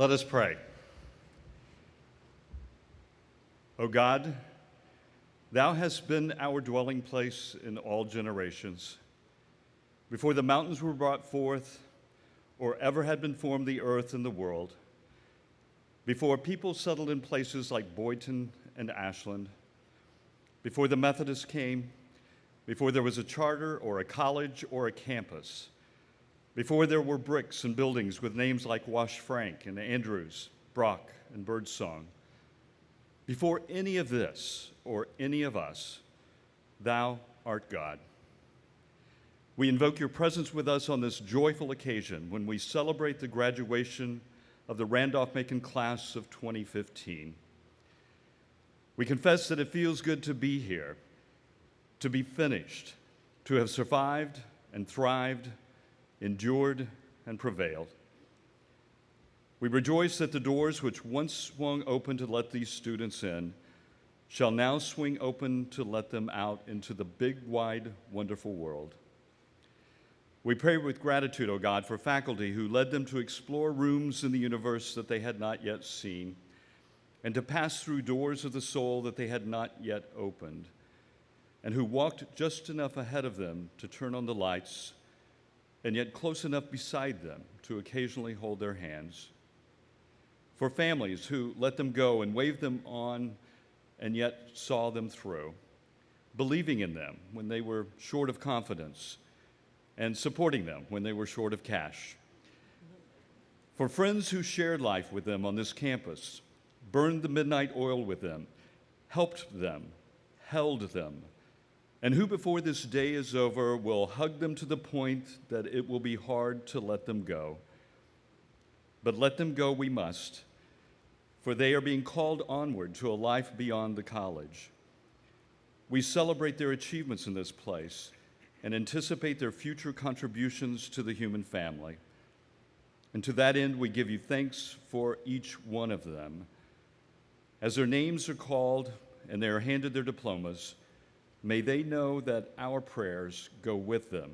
Let us pray. O God, thou hast been our dwelling place in all generations. Before the mountains were brought forth, or ever had been formed the earth and the world, before people settled in places like Boynton and Ashland, before the Methodists came, before there was a charter or a college or a campus, before there were bricks and buildings with names like Wash Frank and Andrews, Brock and Birdsong, before any of this or any of us, thou art God. We invoke your presence with us on this joyful occasion when we celebrate the graduation of the Randolph-Macon class of 2015. We confess that it feels good to be here, to be finished, to have survived and thrived, endured and prevailed. We rejoice that the doors which once swung open to let these students in shall now swing open to let them out into the big, wide, wonderful world. We pray with gratitude, O God, for faculty who led them to explore rooms in the universe that they had not yet seen, and to pass through doors of the soul that they had not yet opened, and who walked just enough ahead of them to turn on the lights, and yet close enough beside them to occasionally hold their hands. For families who let them go and waved them on and yet saw them through, believing in them when they were short of confidence, and supporting them when they were short of cash. For friends who shared life with them on this campus, burned the midnight oil with them, helped them, held them, and who before this day is over will hug them to the point that it will be hard to let them go. But let them go we must, for they are being called onward to a life beyond the college. We celebrate their achievements in this place and anticipate their future contributions to the human family. And to that end, we give you thanks for each one of them. As their names are called and they are handed their diplomas, may they know that our prayers go with them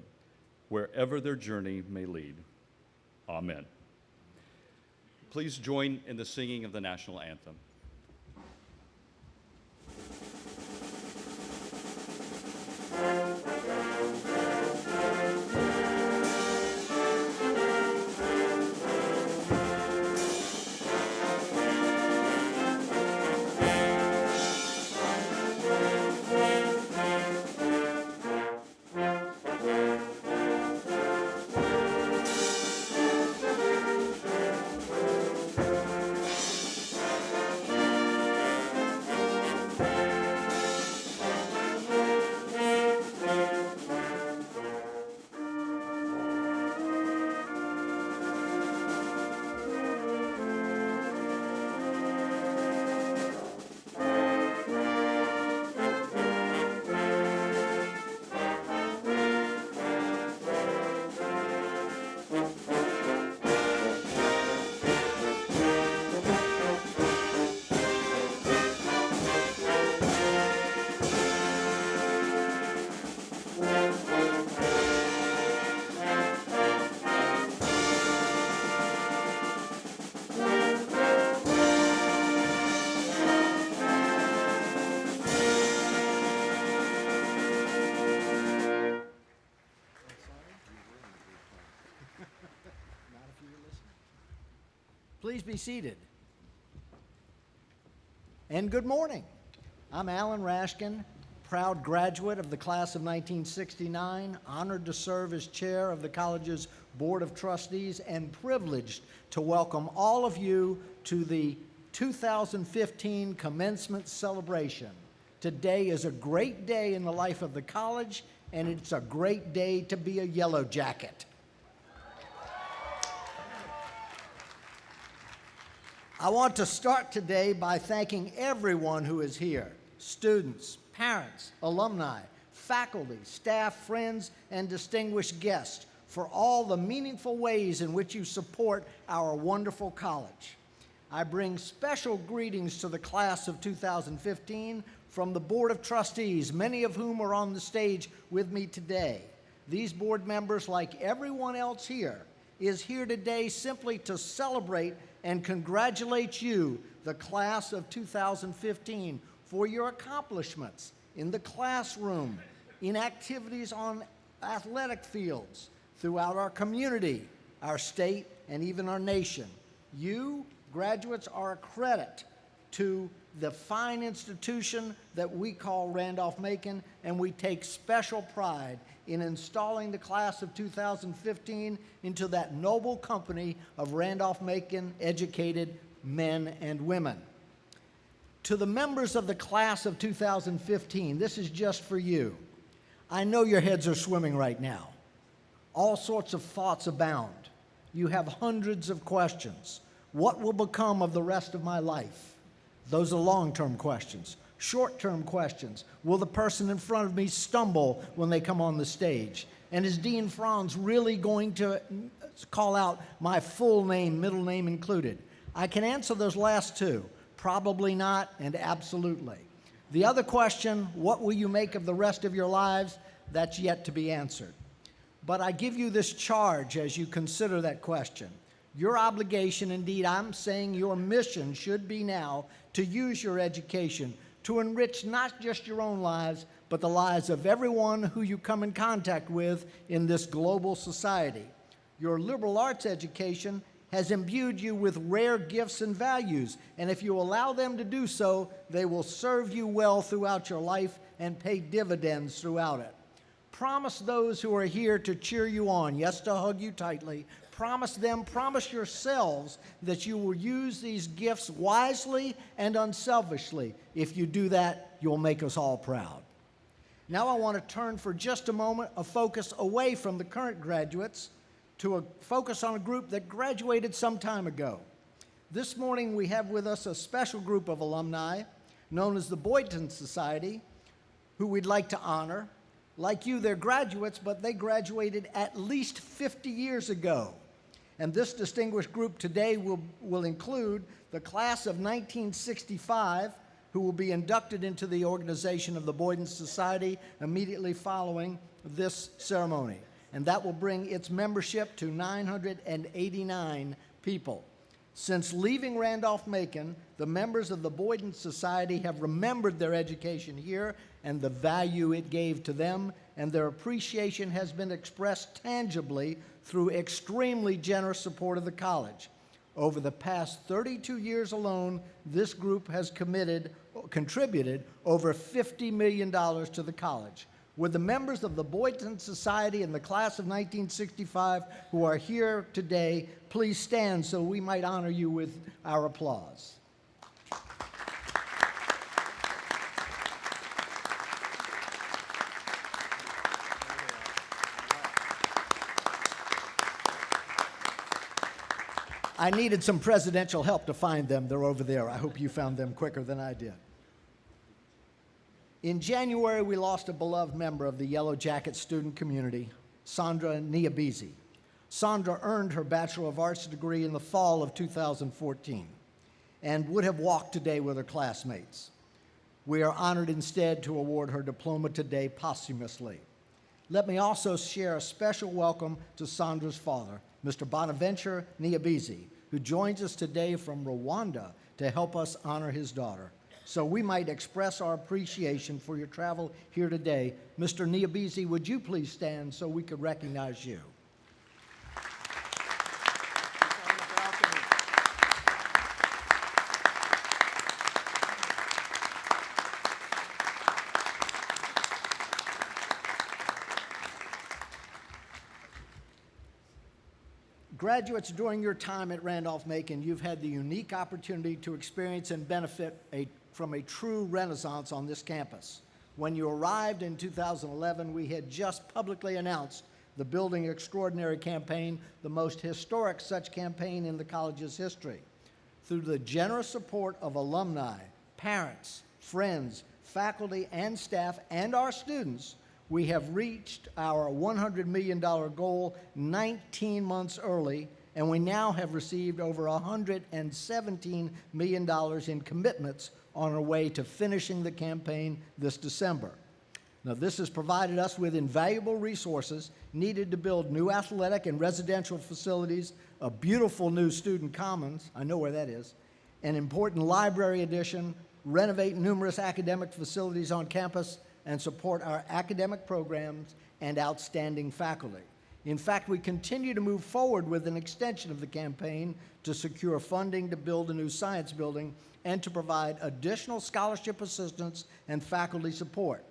wherever their journey may lead. Amen. Please join in the singing of the national anthem. Please be seated. And good morning. I'm Alan Rashkin, proud graduate of the class of 1969, honored to serve as chair of the college's Board of Trustees, and privileged to welcome all of you to the 2015 commencement celebration. Today is a great day in the life of the college, and it's a great day to be a Yellow Jacket. I want to start today by thanking everyone who is here, students, parents, alumni, faculty, staff, friends, and distinguished guests, for all the meaningful ways in which you support our wonderful college. I bring special greetings to the class of 2015 from the Board of Trustees, many of whom are on the stage with me today. These board members, like everyone else here, is here today simply to celebrate and congratulate you, the class of 2015, for your accomplishments in the classroom, in activities on athletic fields, throughout our community, our state, and even our nation. You, graduates, are a credit to the fine institution that we call Randolph-Macon, and we take special pride in installing the class of 2015 into that noble company of Randolph-Macon educated men and women. To the members of the class of 2015, this is just for you. I know your heads are swimming right now. All sorts of thoughts abound. You have hundreds of questions. What will become of the rest of my life? Those are long-term questions. Short-term questions. Will the person in front of me stumble when they come on the stage? And is Dean Franz really going to call out my full name, middle name included? I can answer those last two. Probably not, and absolutely. The other question, what will you make of the rest of your lives? That's yet to be answered. But I give you this charge as you consider that question. Your obligation, indeed, I'm saying your mission should be now to use your education to enrich not just your own lives, but the lives of everyone who you come in contact with in this global society. Your liberal arts education has imbued you with rare gifts and values, and if you allow them to do so, they will serve you well throughout your life and pay dividends throughout it. Promise those who are here to cheer you on, yes, to hug you tightly. Promise them, promise yourselves that you will use these gifts wisely and unselfishly. If you do that, you'll make us all proud. Now I want to turn for just a moment a focus away from the current graduates to a focus on a group that graduated some time ago. This morning we have with us a special group of alumni known as the Boynton Society, who we'd like to honor. Like you, they're graduates, but they graduated at least 50 years ago. And this distinguished group today will include the class of 1965, who will be inducted into the organization of the Boynton Society immediately following this ceremony. And that will bring its membership to 989 people. Since leaving Randolph-Macon, the members of the Boynton Society have remembered their education here and the value it gave to them, and their appreciation has been expressed tangibly through extremely generous support of the college. Over the past 32 years alone, this group has contributed over $50 million to the college. Would the members of the Boynton Society and the class of 1965 who are here today please stand so we might honor you with our applause. I needed some presidential help to find them. They're over there. I hope you found them quicker than I did. In January, we lost a beloved member of the Yellow Jacket student community, Sandra Niabizi. Sandra earned her Bachelor of Arts degree in the fall of 2014 and would have walked today with her classmates. We are honored instead to award her diploma today posthumously. Let me also share a special welcome to Sandra's father, Mr. Bonaventure Niabizi, who joins us today from Rwanda to help us honor his daughter. So we might express our appreciation for your travel here today. Mr. Niabizi, would you please stand so we could recognize you? Graduates, during your time at Randolph-Macon, you've had the unique opportunity to experience and benefit from a true renaissance on this campus. When you arrived in 2011, we had just publicly announced the Building Extraordinary campaign, the most historic such campaign in the college's history. Through the generous support of alumni, parents, friends, faculty, and staff, and our students, we have reached our $100 million goal 19 months early, and we now have received over $117 million in commitments on our way to finishing the campaign this December. Now, this has provided us with invaluable resources needed to build new athletic and residential facilities, a beautiful new student commons, I know where that is, an important library addition, renovate numerous academic facilities on campus, and support our academic programs and outstanding faculty. In fact, we continue to move forward with an extension of the campaign to secure funding to build a new science building and to provide additional scholarship assistance and faculty support.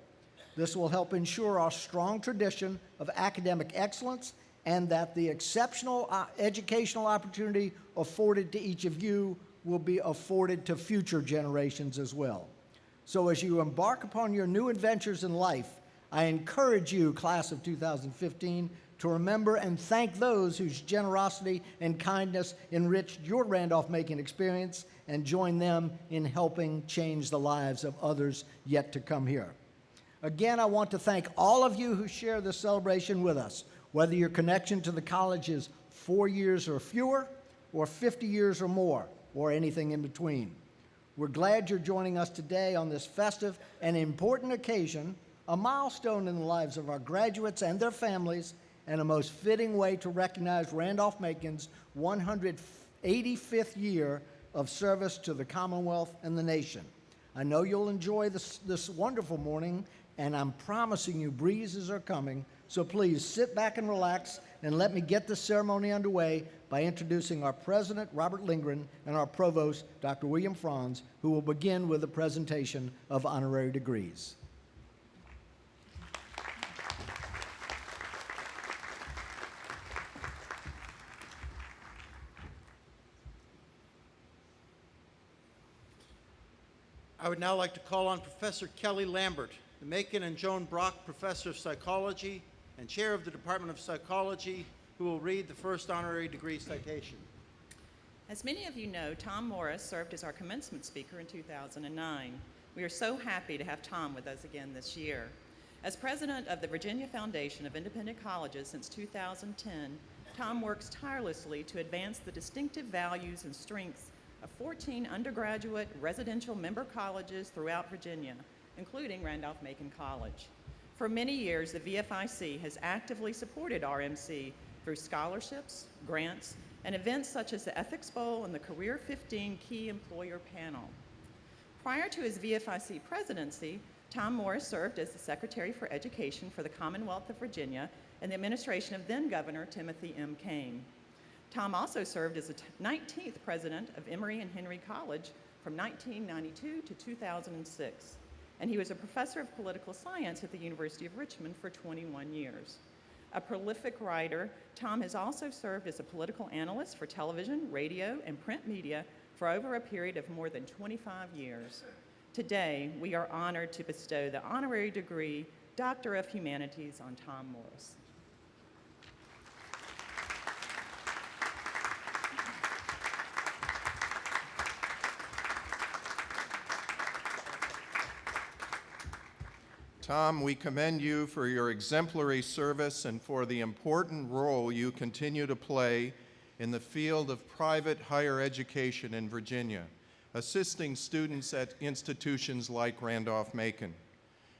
This will help ensure our strong tradition of academic excellence and that the exceptional educational opportunity afforded to each of you will be afforded to future generations as well. So as you embark upon your new adventures in life, I encourage you, class of 2015, to remember and thank those whose generosity and kindness enriched your Randolph-Macon experience, and join them in helping change the lives of others yet to come here. Again, I want to thank all of you who share this celebration with us, whether your connection to the college is 4 years or fewer, or 50 years or more, or anything in between. We're glad you're joining us today on this festive and important occasion, a milestone in the lives of our graduates and their families, and a most fitting way to recognize Randolph-Macon's 185th year of service to the Commonwealth and the nation. I know you'll enjoy this wonderful morning, and I'm promising you breezes are coming, so please sit back and relax, and let me get this ceremony underway by introducing our President, Robert Lindgren, and our Provost, Dr. William Franz, who will begin with the presentation of honorary degrees. I would now like to call on Professor Kelly Lambert, the Macon and Joan Brock Professor of Psychology and Chair of the Department of Psychology, who will read the first honorary degree citation. As many of you know, Tom Morris served as our commencement speaker in 2009. We are so happy to have Tom with us again this year. As president of the Virginia Foundation of Independent Colleges since 2010, Tom works tirelessly to advance the distinctive values and strengths of 14 undergraduate residential member colleges throughout Virginia, including Randolph-Macon College. For many years, the VFIC has actively supported RMC through scholarships, grants, and events such as the Ethics Bowl and the Career 15 Key Employer Panel. Prior to his VFIC presidency, Tom Morris served as the Secretary for Education for the Commonwealth of Virginia in the administration of then-Governor Timothy M. Kane. Tom also served as the 19th president of Emory and Henry College from 1992 to 2006, and he was a professor of political science at the University of Richmond for 21 years. A prolific writer, Tom has also served as a political analyst for television, radio, and print media for over a period of more than 25 years. Today, we are honored to bestow the honorary degree Doctor of Humanities on Tom Morris. Tom, we commend you for your exemplary service and for the important role you continue to play in the field of private higher education in Virginia, assisting students at institutions like Randolph-Macon.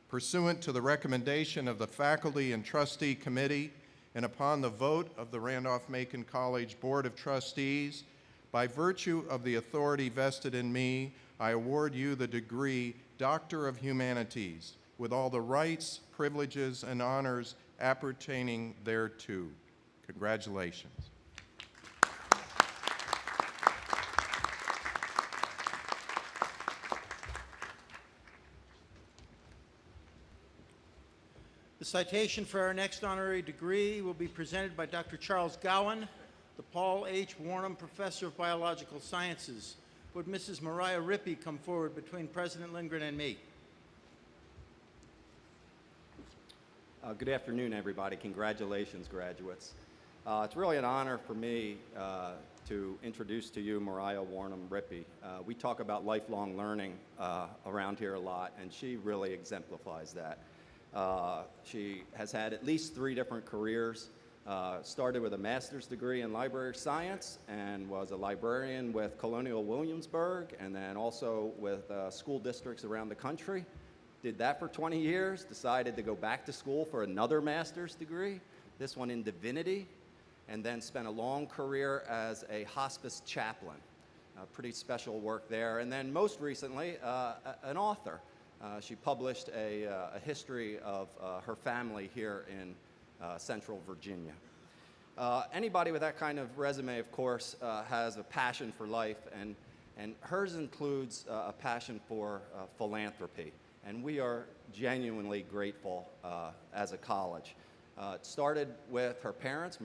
Pursuant to the recommendation of the Faculty and Trustee Committee and upon the vote of the Randolph-Macon College Board of Trustees, by virtue of the authority vested in me, I award you the degree Doctor of Humanities, with all the rights, privileges, and honors appertaining thereto. Congratulations. The citation for our next honorary degree will be presented by Dr. Charles Gowan, the Paul H. Warnham Professor of Biological Sciences. Would Mrs. Mariah Rippey come forward between President Lindgren and me? Good afternoon, everybody. Congratulations, graduates. It's really an honor for me to introduce to you Mariah Warnham Rippey. We talk about lifelong learning around here a lot, and she really exemplifies that. She has had at least 3 different careers. Started with a master's degree in library science and was a librarian with Colonial Williamsburg and then also with school districts around the country. Did that for 20 years, decided to go back to school for another master's degree, this one in divinity, and then spent a long career as a hospice chaplain. Pretty special work there. And then most recently, an author. She published a history of her family here in Central Virginia. Anybody with that kind of resume, of course, has a passion for life, and hers includes a passion for philanthropy. And we are genuinely grateful as a college. It started with her parents,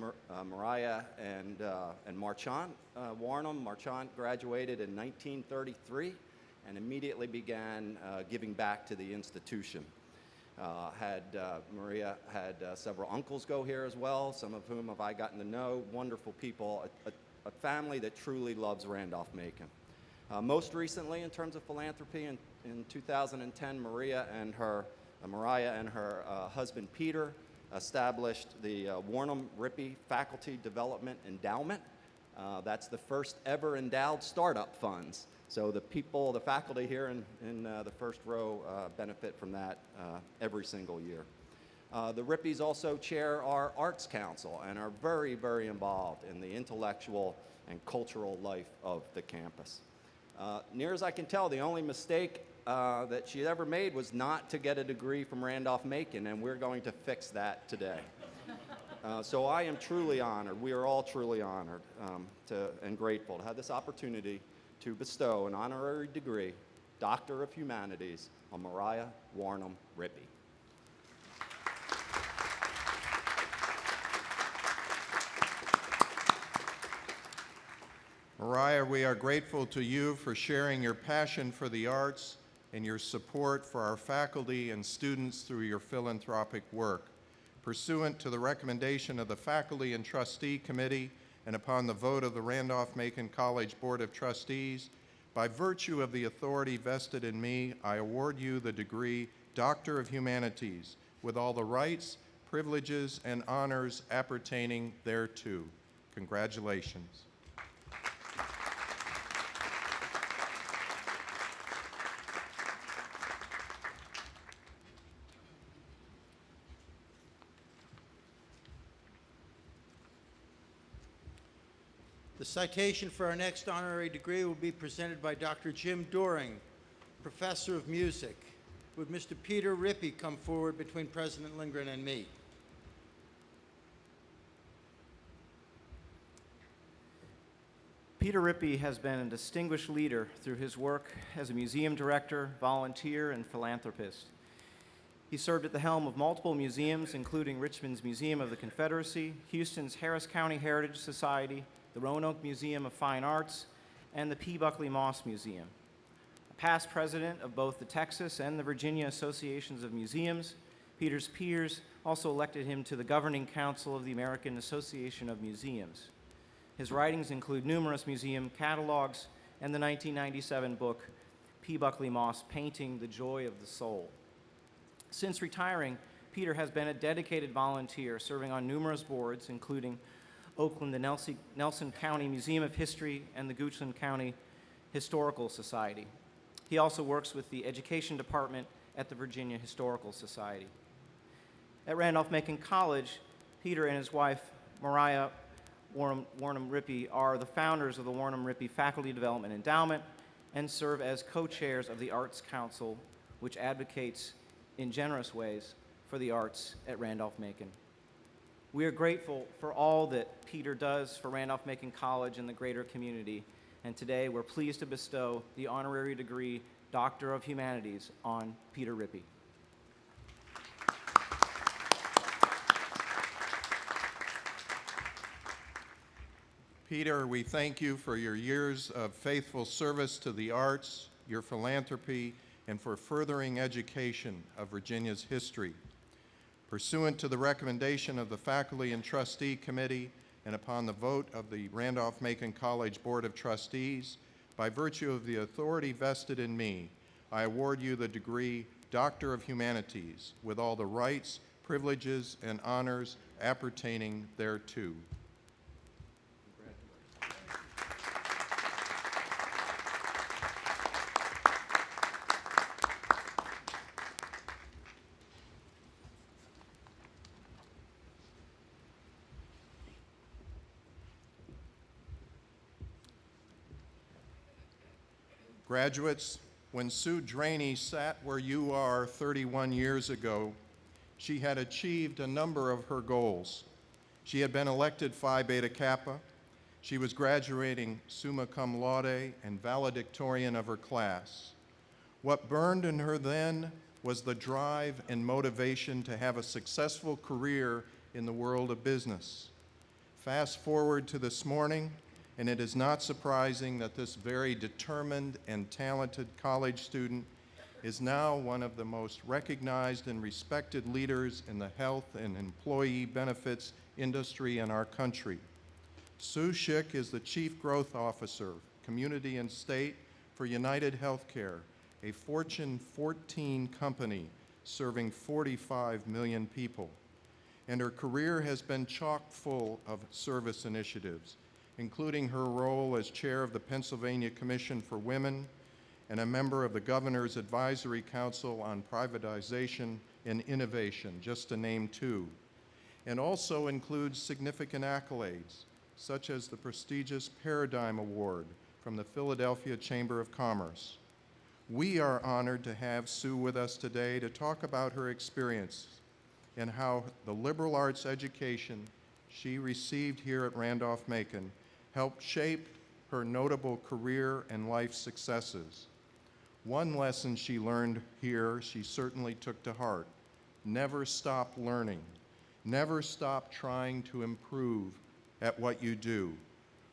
Mariah and Marchant Warnham. Marchant graduated in 1933 and immediately began giving back to the institution. Maria had several uncles go here as well, some of whom have I gotten to know. Wonderful people, a family that truly loves Randolph-Macon. Most recently, in terms of philanthropy, in 2010, Mariah and her husband Peter established the Warnham Rippey Faculty Development Endowment. That's the first ever endowed startup funds. So the faculty here in the first row benefit from that every single year. The Rippeys also chair our Arts Council and are very, very involved in the intellectual and cultural life of the campus. Near as I can tell, the only mistake that she ever made was not to get a degree from Randolph-Macon, and we're going to fix that today. So I am truly honored, we are all truly honored and grateful to have this opportunity to bestow an honorary degree, Doctor of Humanities, on Mariah Warnham Rippey. Mariah, we are grateful to you for sharing your passion for the arts and your support for our faculty and students through your philanthropic work. Pursuant to the recommendation of the Faculty and Trustee Committee and upon the vote of the Randolph-Macon College Board of Trustees, by virtue of the authority vested in me, I award you the degree Doctor of Humanities with all the rights, privileges, and honors appertaining thereto. Congratulations. The citation for our next honorary degree will be presented by Dr. Jim Doring, Professor of Music. Would Mr. Peter Rippey come forward between President Lindgren and me? Peter Rippey has been a distinguished leader through his work as a museum director, volunteer, and philanthropist. He served at the helm of multiple museums, including Richmond's Museum of the Confederacy, Houston's Harris County Heritage Society, the Roanoke Museum of Fine Arts, and the P. Buckley Moss Museum. A past president of both the Texas and the Virginia Associations of Museums, Peter's peers also elected him to the Governing Council of the American Association of Museums. His writings include numerous museum catalogs and the 1997 book, P. Buckley Moss, Painting the Joy of the Soul. Since retiring, Peter has been a dedicated volunteer, serving on numerous boards, including Oakland, the Nelson County Museum of History, and the Goochland County Historical Society. He also works with the Education Department at the Virginia Historical Society. At Randolph-Macon College, Peter and his wife, Mariah Warnham Rippey, are the founders of the Warnham Rippey Faculty Development Endowment and serve as co-chairs of the Arts Council, which advocates in generous ways for the arts at Randolph-Macon. We are grateful for all that Peter does for Randolph-Macon College and the greater community, and today we're pleased to bestow the honorary degree Doctor of Humanities on Peter Rippey. Peter, we thank you for your years of faithful service to the arts, your philanthropy, and for furthering education of Virginia's history. Pursuant to the recommendation of the Faculty and Trustee Committee and upon the vote of the Randolph-Macon College Board of Trustees, by virtue of the authority vested in me, I award you the degree Doctor of Humanities with all the rights, privileges, and honors appertaining thereto. Graduates, when Sue Draney sat where you are 31 years ago, she had achieved a number of her goals. She had been elected Phi Beta Kappa. She was graduating summa cum laude and valedictorian of her class. What burned in her then was the drive and motivation to have a successful career in the world of business. Fast forward to this morning, and it is not surprising that this very determined and talented college student is now one of the most recognized and respected leaders in the health and employee benefits industry in our country. Sue Schick is the Chief Growth Officer, Community and State for United Healthcare, a Fortune 14 company serving 45 million people. And her career has been chock full of service initiatives, including her role as chair of the Pennsylvania Commission for Women and a member of the Governor's Advisory Council on Privatization and Innovation, just to name two, and also includes significant accolades, such as the prestigious Paradigm Award from the Philadelphia Chamber of Commerce. We are honored to have Sue with us today to talk about her experience and how the liberal arts education she received here at Randolph-Macon helped shape her notable career and life successes. One lesson she learned here she certainly took to heart: never stop learning, never stop trying to improve at what you do.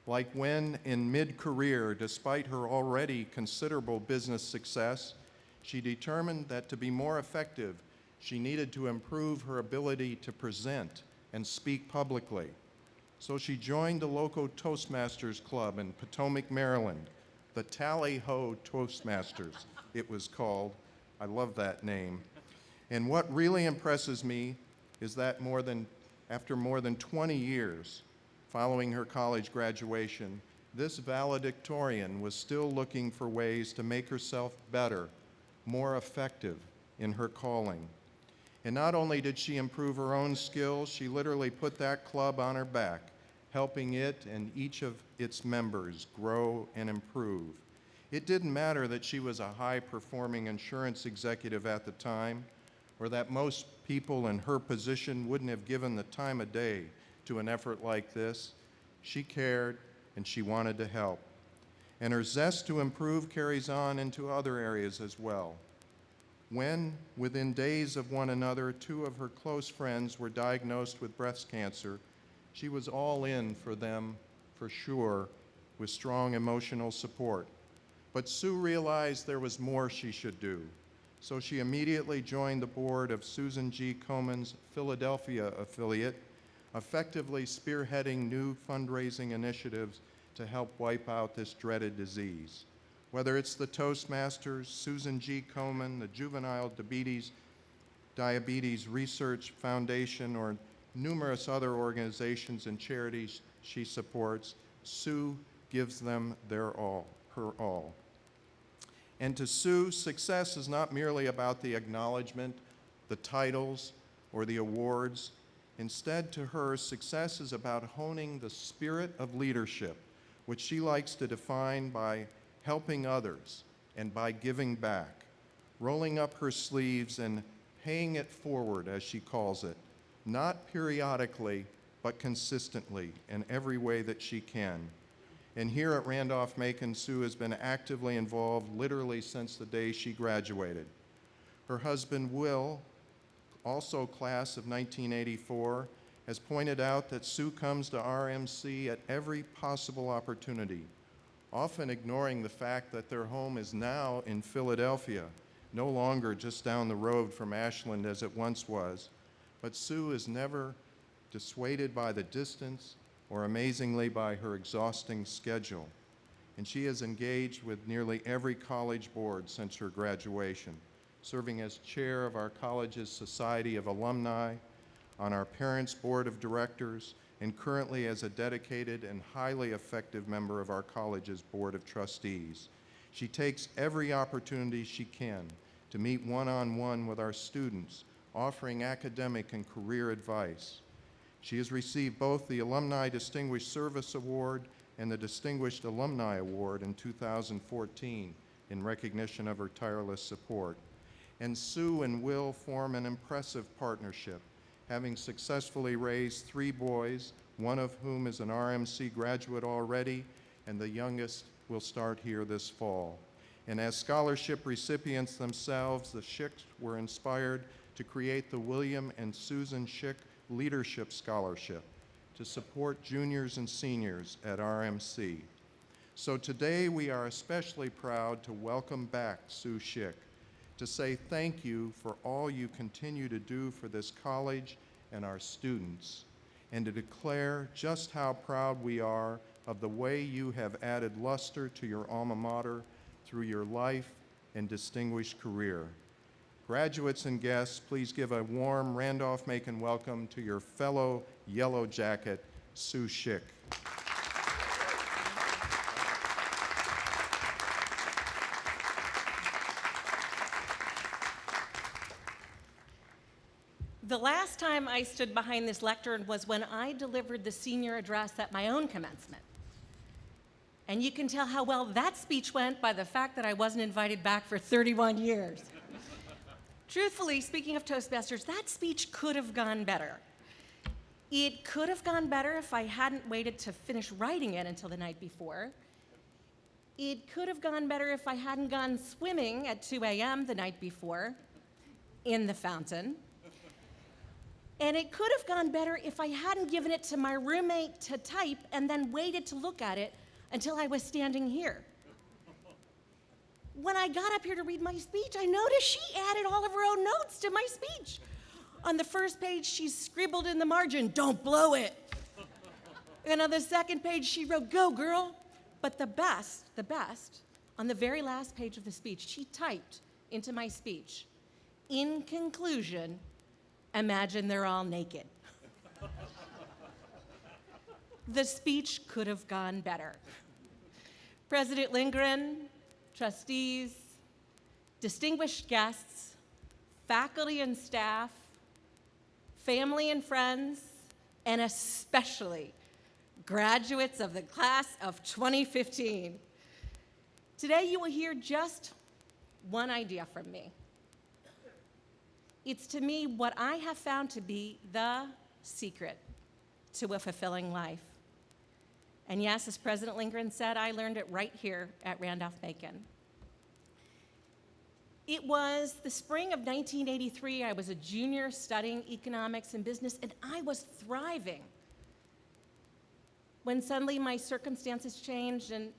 Like when in mid-career, despite her already considerable business success, she determined that to be more effective, she needed to improve her ability to present and speak publicly. So she joined the local Toastmasters Club in Potomac, Maryland, the Tally-Ho Toastmasters, it was called. I love that name. And what really impresses me is that after more than 20 years following her college graduation, this valedictorian was still looking for ways to make herself better, more effective in her calling. And not only did she improve her own skills, she literally put that club on her back, helping it and each of its members grow and improve. It didn't matter that she was a high-performing insurance executive at the time, or that most people in her position wouldn't have given the time of day to an effort like this. She cared, and she wanted to help. And her zest to improve carries on into other areas as well. When, within days of one another, two of her close friends were diagnosed with breast cancer, she was all in for them, for sure, with strong emotional support. But Sue realized there was more she should do. So she immediately joined the board of Susan G. Komen's Philadelphia affiliate, effectively spearheading new fundraising initiatives to help wipe out this dreaded disease. Whether it's the Toastmasters, Susan G. Komen, the Juvenile Diabetes Research Foundation, or numerous other organizations and charities she supports, Sue gives them her all. And to Sue, success is not merely about the acknowledgement, the titles, or the awards. Instead, to her, success is about honing the spirit of leadership, which she likes to define by helping others and by giving back, rolling up her sleeves and paying it forward, as she calls it, not periodically, but consistently in every way that she can. And here at Randolph-Macon, Sue has been actively involved literally since the day she graduated. Her husband, Will, also class of 1984, has pointed out that Sue comes to RMC at every possible opportunity, often ignoring the fact that their home is now in Philadelphia, no longer just down the road from Ashland as it once was. But Sue is never dissuaded by the distance or amazingly by her exhausting schedule. And she has engaged with nearly every college board since her graduation, serving as chair of our college's Society of Alumni, on our parents' board of directors, and currently as a dedicated and highly effective member of our college's board of trustees. She takes every opportunity she can to meet one-on-one with our students, offering academic and career advice. She has received both the Alumni Distinguished Service Award and the Distinguished Alumni Award in 2014 in recognition of her tireless support. And Sue and Will form an impressive partnership, having successfully raised 3 boys, one of whom is an RMC graduate already, and the youngest will start here this fall. And as scholarship recipients themselves, the Schicks were inspired to create the William and Susan Schick Leadership Scholarship to support juniors and seniors at RMC. So today we are especially proud to welcome back Sue Schick, to say thank you for all you continue to do for this college and our students, and to declare just how proud we are of the way you have added luster to your alma mater through your life and distinguished career. Graduates and guests, please give a warm Randolph-Macon welcome to your fellow Yellow Jacket, Sue Schick. The last time I stood behind this lectern was when I delivered the senior address at my own commencement. And you can tell how well that speech went by the fact that I wasn't invited back for 31 years. Truthfully, speaking of Toastmasters, that speech could have gone better. It could have gone better if I hadn't waited to finish writing it until the night before. It could have gone better if I hadn't gone swimming at 2 a.m. the night before in the fountain. And it could have gone better if I hadn't given it to my roommate to type and then waited to look at it until I was standing here. When I got up here to read my speech, I noticed she added all of her own notes to my speech. On the first page, she scribbled in the margin, "Don't blow it." And on the second page, she wrote, "Go, girl." But the best, on the very last page of the speech, she typed into my speech, "In conclusion, imagine they're all naked." The speech could have gone better. President Lindgren, trustees, distinguished guests, faculty and staff, family and friends, and especially graduates of the class of 2015. Today you will hear just one idea from me. It's to me what I have found to be the secret to a fulfilling life. And yes, as President Lindgren said, I learned it right here at Randolph-Macon. It was the spring of 1983. I was a junior studying economics and business, and I was thriving. When suddenly my circumstances changed, and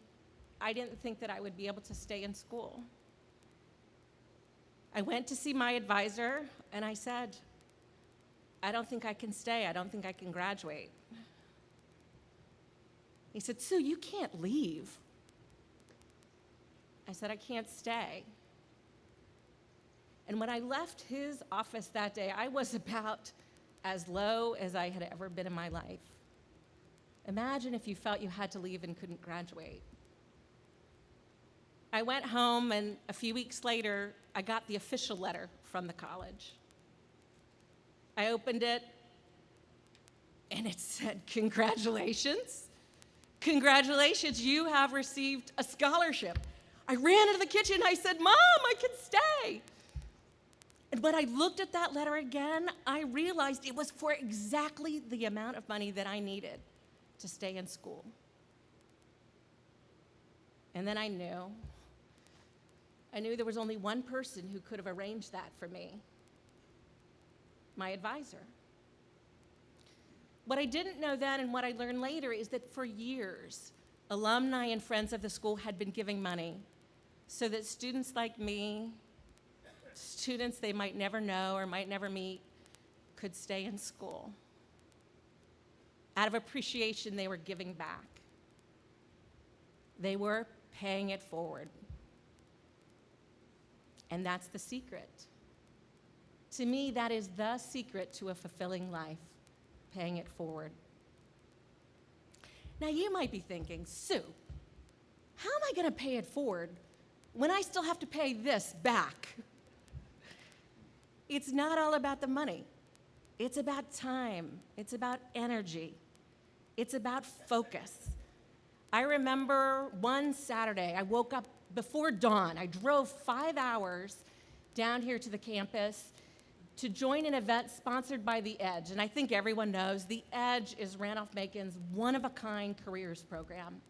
I didn't think that I would be able to stay in school. I went to see my advisor, and I said, "I don't think I can stay. I don't think I can graduate." He said, "Sue, you can't leave." I said, "I can't stay." And when I left his office that day, I was about as low as I had ever been in my life. Imagine if you felt you had to leave and couldn't graduate. I went home, and a few weeks later, I got the official letter from the college. I opened it, and it said, "Congratulations. Congratulations, you have received a scholarship." I ran into the kitchen, I said, "Mom, I can stay." And when I looked at that letter again, I realized it was for exactly the amount of money that I needed to stay in school. And then I knew there was only one person who could have arranged that for me: my advisor. What I didn't know then and what I learned later is that for years, alumni and friends of the school had been giving money so that students like me, students they might never know or might never meet, could stay in school. Out of appreciation, they were giving back. They were paying it forward. And that's the secret. To me, that is the secret to a fulfilling life, paying it forward. Now, you might be thinking, "Sue, how am I going to pay it forward when I still have to pay this back?" It's not all about the money. It's about time. It's about energy. It's about focus. I remember one Saturday, I woke up before dawn. I drove 5 hours down here to the campus to join an event sponsored by The Edge. And I think everyone knows The Edge is Randolph-Macon's one-of-a-kind careers program.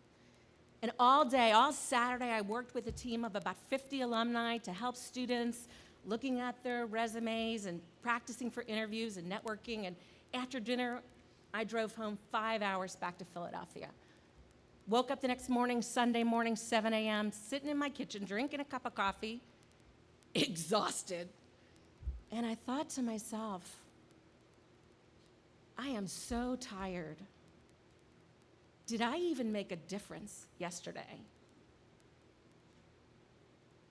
And all day, all Saturday, I worked with a team of about 50 alumni to help students looking at their resumes and practicing for interviews and networking. And after dinner, I drove home 5 hours back to Philadelphia. Woke up the next morning, Sunday morning, 7 a.m., sitting in my kitchen, drinking a cup of coffee, exhausted. And I thought to myself, I am so tired. Did I even make a difference yesterday?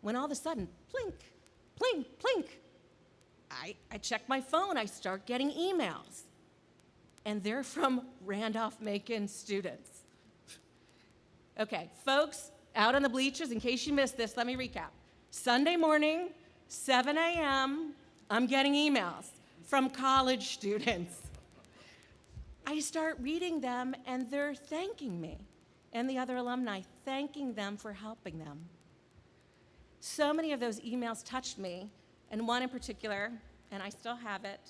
When all of a sudden, plink, plink, plink, I check my phone, I start getting emails. And they're from Randolph-Macon students. Okay, folks, out on the bleachers, in case you missed this, let me recap. Sunday morning, 7 a.m., I'm getting emails from college students. I start reading them, and they're thanking me, and the other alumni, thanking them for helping them. So many of those emails touched me, and one in particular, and I still have it,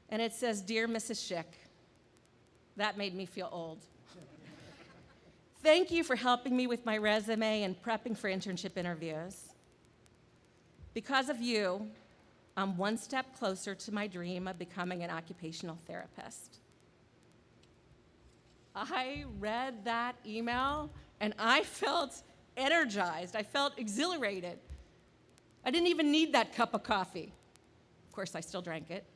and it says, "Dear Mrs. Schick." That made me feel old. Thank you for helping me with my resume and prepping for internship interviews. Because of you, I'm one step closer to my dream of becoming an occupational therapist. I read that email and I felt energized. I felt exhilarated. I didn't even need that cup of coffee. Of course, I still drank it.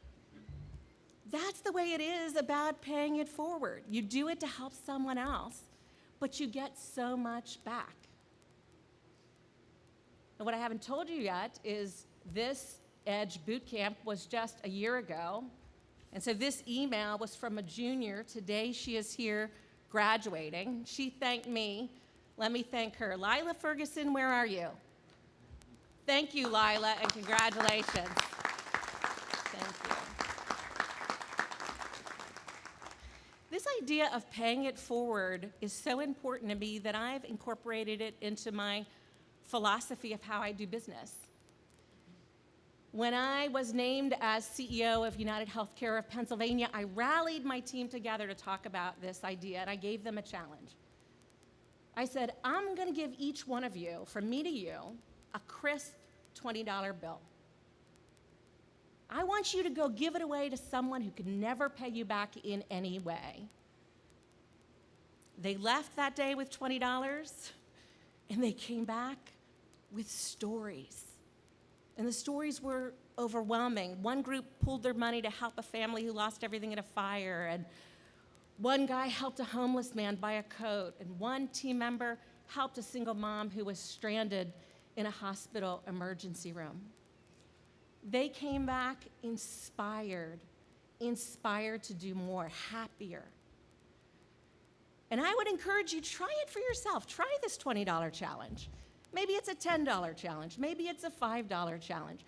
That's the way it is about paying it forward. You do it to help someone else, but you get so much back. And what I haven't told you yet is this Edge boot camp was just a year ago. And so this email was from a junior. Today she is here graduating. She thanked me. Let me thank her. Lila Ferguson, where are you? Thank you, Lila, and congratulations. Thank you. This idea of paying it forward is so important to me that I've incorporated it into my philosophy of how I do business. When I was named as CEO of United Healthcare of Pennsylvania, I rallied my team together to talk about this idea, and I gave them a challenge. I said, I'm going to give each one of you, from me to you, a crisp $20 bill. I want you to go give it away to someone who can never pay you back in any way. They left that day with $20, and they came back with stories. And the stories were overwhelming. One group pooled their money to help a family who lost everything in a fire, and one guy helped a homeless man buy a coat, and one team member helped a single mom who was stranded in a hospital emergency room. They came back inspired to do more, happier. And I would encourage you, try it for yourself. Try this $20 challenge. Maybe it's a $10 challenge. Maybe it's a $5 challenge.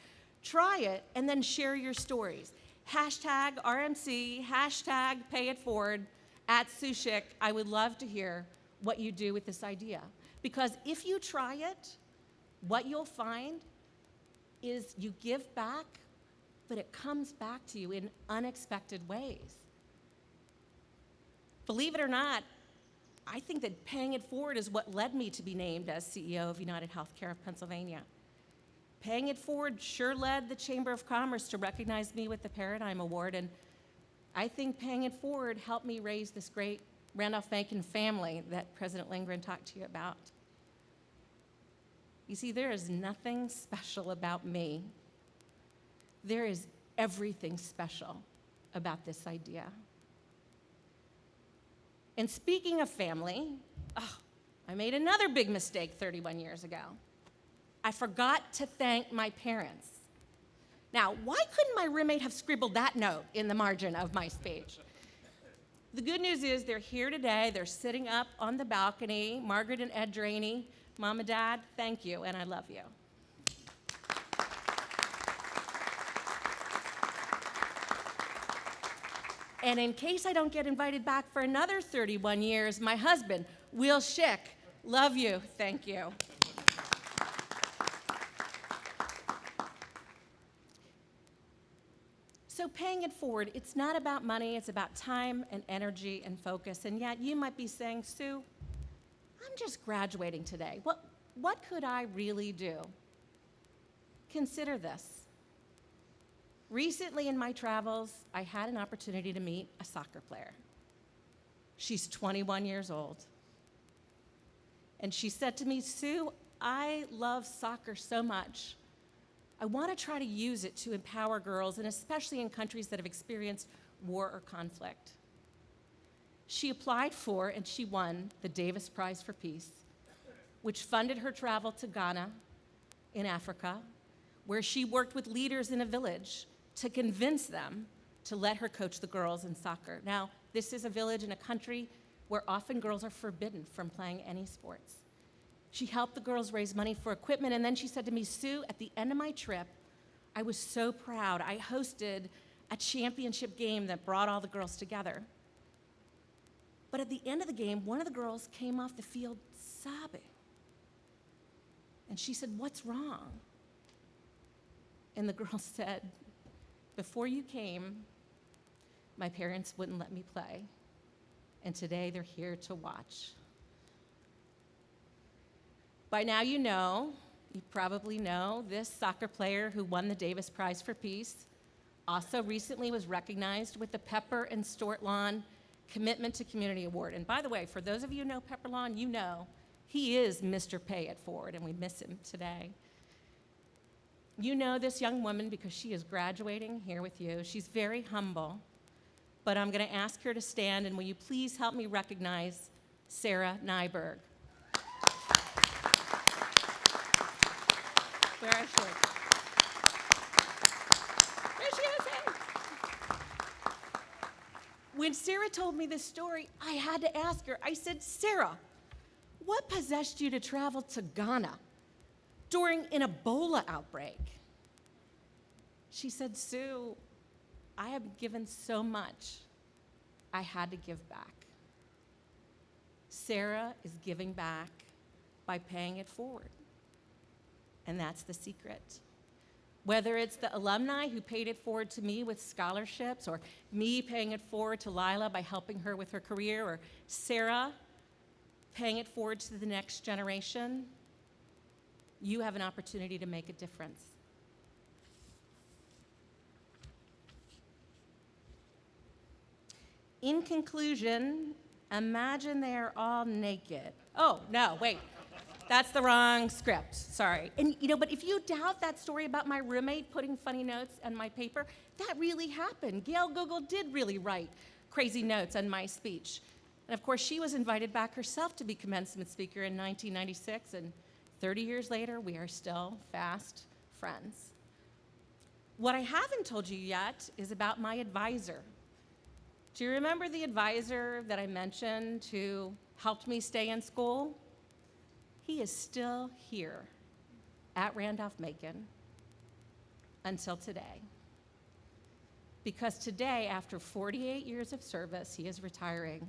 Try it and then share your stories. Hashtag RMC, hashtag pay it forward, @SueSchick. I would love to hear what you do with this idea. Because if you try it, what you'll find is you give back, but it comes back to you in unexpected ways. Believe it or not, I think that paying it forward is what led me to be named as CEO of United Healthcare of Pennsylvania. Paying it forward sure led the Chamber of Commerce to recognize me with the Paradigm Award, and I think paying it forward helped me raise this great Randolph-Macon family that President Lindgren talked to you about. You see, there is nothing special about me. There is everything special about this idea. And speaking of family, I made another big mistake 31 years ago. I forgot to thank my parents. Now, why couldn't my roommate have scribbled that note in the margin of my speech? The good news is they're here today. They're sitting up on the balcony. Margaret and Ed Draney, Mom and Dad, thank you, and I love you. And in case I don't get invited back for another 31 years, my husband, Will Schick, love you, thank you. So paying it forward, it's not about money, it's about time and energy and focus. And yet you might be saying, Sue, I'm just graduating today. What could I really do? Consider this. Recently in my travels, I had an opportunity to meet a soccer player. She's 21 years old. And she said to me, Sue, I love soccer so much. I want to try to use it to empower girls, and especially in countries that have experienced war or conflict. She applied for and she won the Davis Prize for Peace, which funded her travel to Ghana in Africa, where she worked with leaders in a village to convince them to let her coach the girls in soccer. Now, this is a village in a country where often girls are forbidden from playing any sports. She helped the girls raise money for equipment, and then she said to me, Sue, at the end of my trip, I was so proud. I hosted a championship game that brought all the girls together. But at the end of the game, one of the girls came off the field sobbing. And she said, what's wrong? And the girl said, before you came, my parents wouldn't let me play. And today they're here to watch. By now you probably know, this soccer player who won the Davis Prize for Peace also recently was recognized with the Pepper and Stewart Lawn Commitment to Community Award. And by the way, for those of you who know Pepper Lawn, you know he is Mr. Pay It Forward, and we miss him today. You know this young woman because she is graduating here with you. She's very humble, but I'm going to ask her to stand, and will you please help me recognize Sarah Nyberg? Where is she? There she is. Hey. When Sarah told me this story, I had to ask her. I said, Sarah, what possessed you to travel to Ghana during an Ebola outbreak? She said, Sue, I have given so much, I had to give back. Sarah is giving back by paying it forward. And that's the secret. Whether it's the alumni who paid it forward to me with scholarships, or me paying it forward to Lila by helping her with her career, or Sarah paying it forward to the next generation, you have an opportunity to make a difference. In conclusion, imagine they're all naked. Oh, no, wait. That's the wrong script, sorry. And but if you doubt that story about my roommate putting funny notes on my paper, that really happened. Gail Google did really write crazy notes on my speech. And of course, she was invited back herself to be commencement speaker in 1996, and 30 years later, we are still fast friends. What I haven't told you yet is about my advisor. Do you remember the advisor that I mentioned who helped me stay in school? He is still here at Randolph-Macon until today. Because today, after 48 years of service, he is retiring.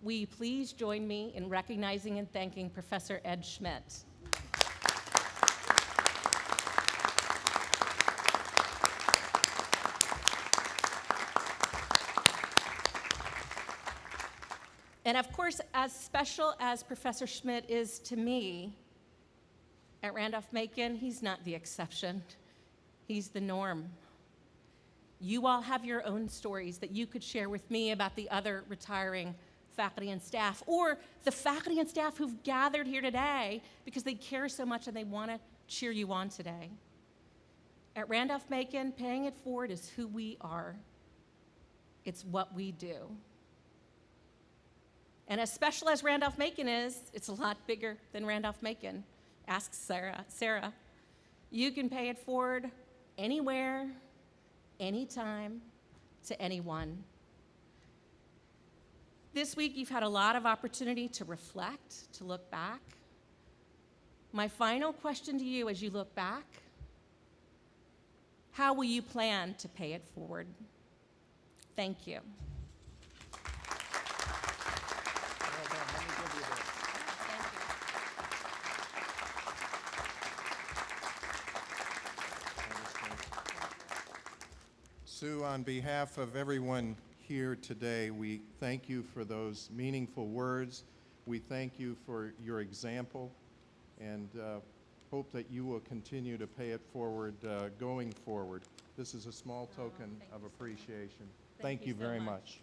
Will you please join me in recognizing and thanking Professor Ed Schmidt? And of course, as special as Professor Schmidt is to me, at Randolph-Macon, he's not the exception. He's the norm. You all have your own stories that you could share with me about the other retiring faculty and staff, or the faculty and staff who've gathered here today because they care so much and they want to cheer you on today. At Randolph-Macon, paying it forward is who we are. It's what we do. And as special as Randolph-Macon is, it's a lot bigger than Randolph-Macon. Ask Sarah. Sarah, you can pay it forward anywhere, anytime, to anyone. This week, you've had a lot of opportunity to reflect, to look back. My final question to you as you look back, how will you plan to pay it forward? Thank you. Sue, on behalf of everyone here today, we thank you for those meaningful words. We thank you for your example and hope that you will continue to pay it forward going forward. This is a small token thank of you so much. appreciation. Thank Thank you you so very much. much.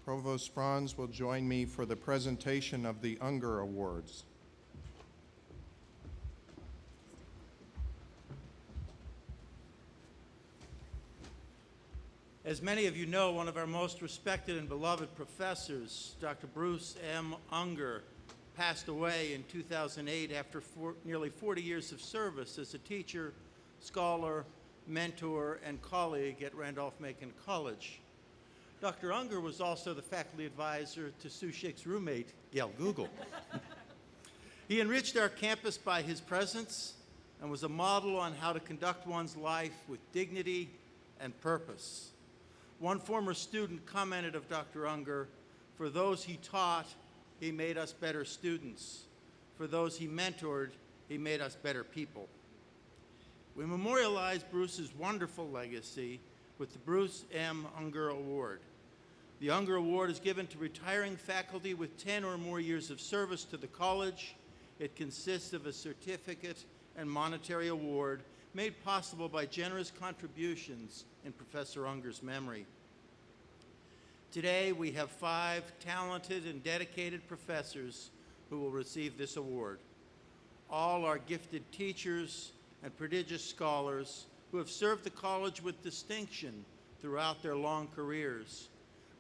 Provost Franz will join me for the presentation of the Unger Awards. As many of you know, one of our most respected and beloved professors, Dr. Bruce M. Unger, passed away in 2008 after nearly 40 years of service as a teacher, scholar, mentor, and colleague at Randolph-Macon College. Dr. Unger was also the faculty advisor to Sue Schick's roommate, Gail Google. He enriched our campus by his presence and was a model on how to conduct one's life with dignity and purpose. One former student commented of Dr. Unger, "For those he taught, he made us better students. For those he mentored, he made us better people." We memorialize Bruce's wonderful legacy with the Bruce M. Unger Award. The Unger Award is given to retiring faculty with 10 or more years of service to the college. It consists of a certificate and monetary award made possible by generous contributions in Professor Unger's memory. Today, we have 5 talented and dedicated professors who will receive this award. All are gifted teachers and prodigious scholars who have served the college with distinction throughout their long careers.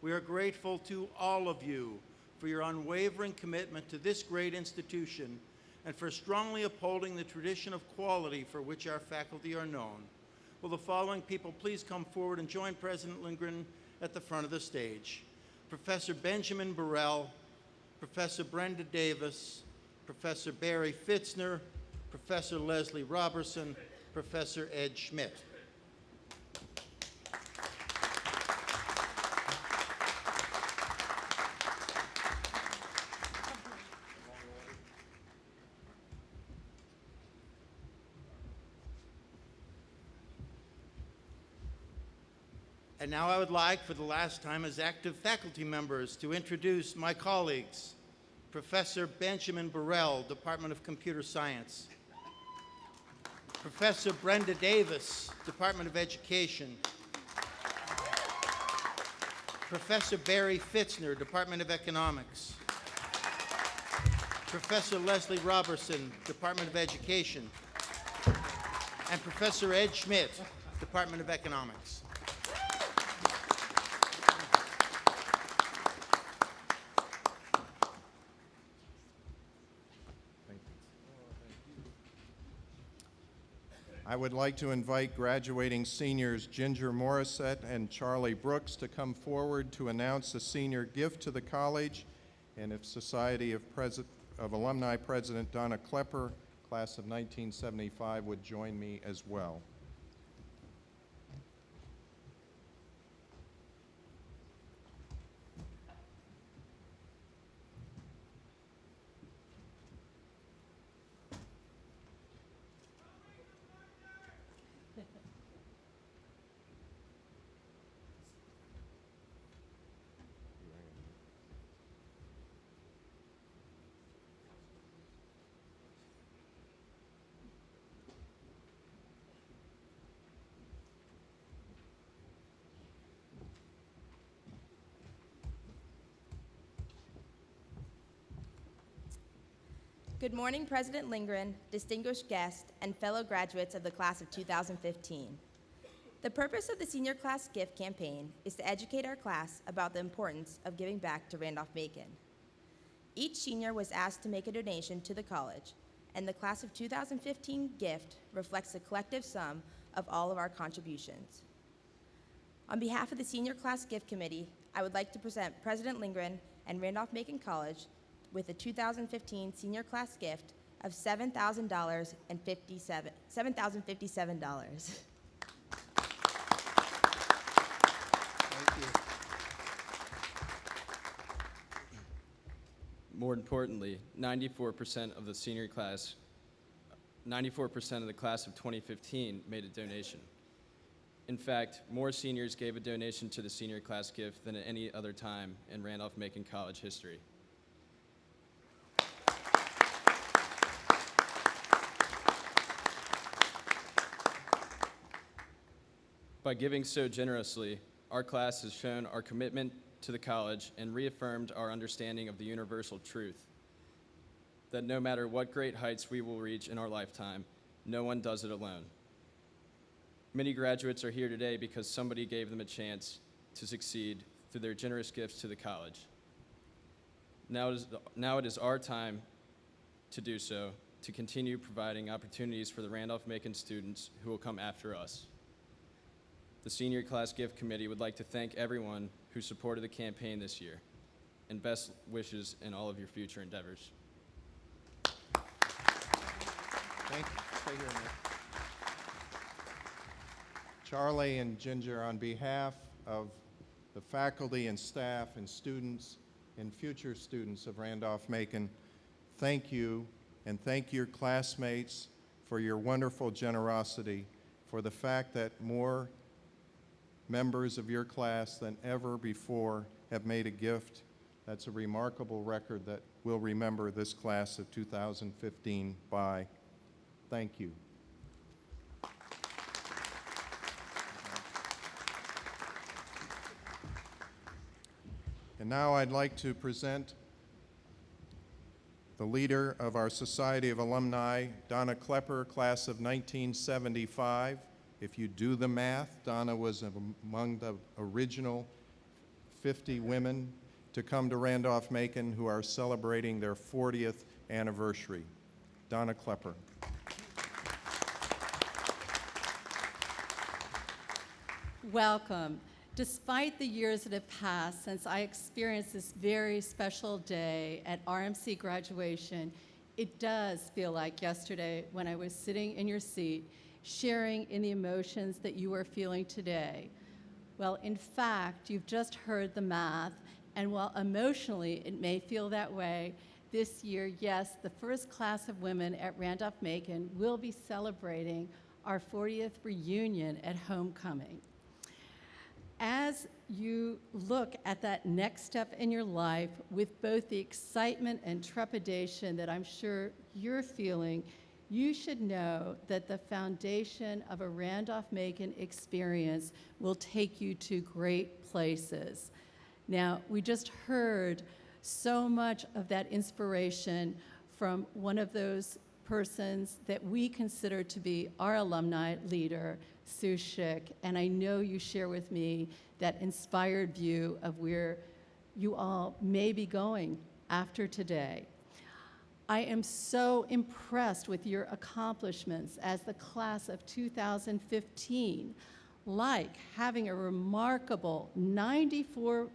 We are grateful to all of you for your unwavering commitment to this great institution and for strongly upholding the tradition of quality for which our faculty are known. Will the following people please come forward and join President Lindgren at the front of the stage? Professor Benjamin Burrell, Professor Brenda Davis, Professor Barry Fitzner, Professor Leslie Robertson, Professor Ed Schmidt. And now I would like, for the last time as active faculty members, to introduce my colleagues. Professor Benjamin Burrell, Department of Computer Science. Professor Brenda Davis, Department of Education. Professor Barry Fitzner, Department of Economics. Professor Leslie Robertson, Department of Education. And Professor Ed Schmidt, Department of Economics. I would like to invite graduating seniors Ginger Morissette and Charlie Brooks to come forward to announce the senior gift to the college, and if Society of Alumni President Donna Klepper, class of 1975, would join me as well. Good morning, President Lindgren, distinguished guests, and fellow graduates of the class of 2015. The purpose of the Senior Class Gift Campaign is to educate our class about the importance of giving back to Randolph-Macon. Each senior was asked to make a donation to the college, and the class of 2015 gift reflects the collective sum of all of our contributions. On behalf of the Senior Class Gift Committee, I would like to present President Lindgren and Randolph-Macon College with a 2015 senior class gift of $7,057. more importantly, 94% of the senior class, 94% of the class of 2015 made a donation. In fact, more seniors gave a donation to the senior class gift than at any other time in Randolph-Macon College history. By giving so generously, our class has shown our commitment to the college and reaffirmed our understanding of the universal truth that no matter what great heights we will reach in our lifetime, no one does it alone. Many graduates are here today because somebody gave them a chance to succeed through their generous gifts to the college. Now it is our time to do so, to continue providing opportunities for the Randolph-Macon students who will come after us. The Senior Class Gift Committee would like to thank everyone who supported the campaign this year, and best wishes in all of your future endeavors. Thank you. Stay here, Nick. Charlie and Ginger, on behalf of the faculty and staff and students and future students of Randolph-Macon, thank you, and thank your classmates for your wonderful generosity, for the fact that more members of your class than ever before have made a gift. That's a remarkable record that we'll remember this class of 2015 by. Thank you. And now I'd like to present the leader of our Society of Alumni, Donna Klepper, class of 1975. If you do the math, Donna was among the original 50 women to come to Randolph-Macon who are celebrating their 40th anniversary. Donna Klepper. Welcome. Despite the years that have passed since I experienced this very special day at RMC graduation, it does feel like yesterday when I was sitting in your seat sharing in the emotions that you are feeling today. Well, in fact, you've just heard the math, and while emotionally it may feel that way, this year, yes, the first class of women at Randolph-Macon will be celebrating our 40th reunion at homecoming. As you look at that next step in your life with both the excitement and trepidation that I'm sure you're feeling, you should know that the foundation of a Randolph-Macon experience will take you to great places. Now, we just heard so much of that inspiration from one of those persons that we consider to be our alumni leader, Sue Schick, and I know you share with me that inspired view of where you all may be going after today. I am so impressed with your accomplishments as the class of 2015, like having a remarkable 94%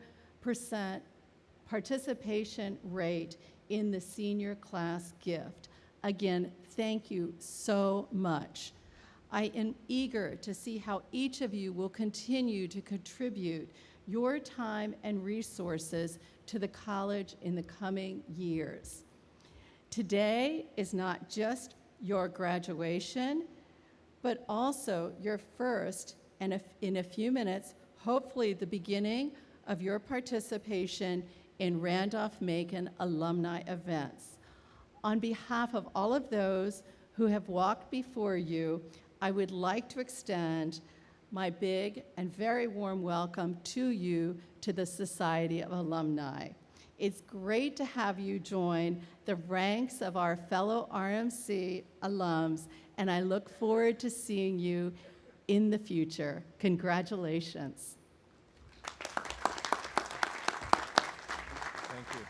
participation rate in the senior class gift. Again, thank you so much. I am eager to see how each of you will continue to contribute your time and resources to the college in the coming years. Today is not just your graduation, but also your first, and in a few minutes, hopefully the beginning of your participation in Randolph-Macon alumni events. On behalf of all of those who have walked before you, I would like to extend my big and very warm welcome to you to the Society of Alumni. It's great to have you join the ranks of our fellow RMC alums, and I look forward to seeing you in the future. Congratulations. Thank you.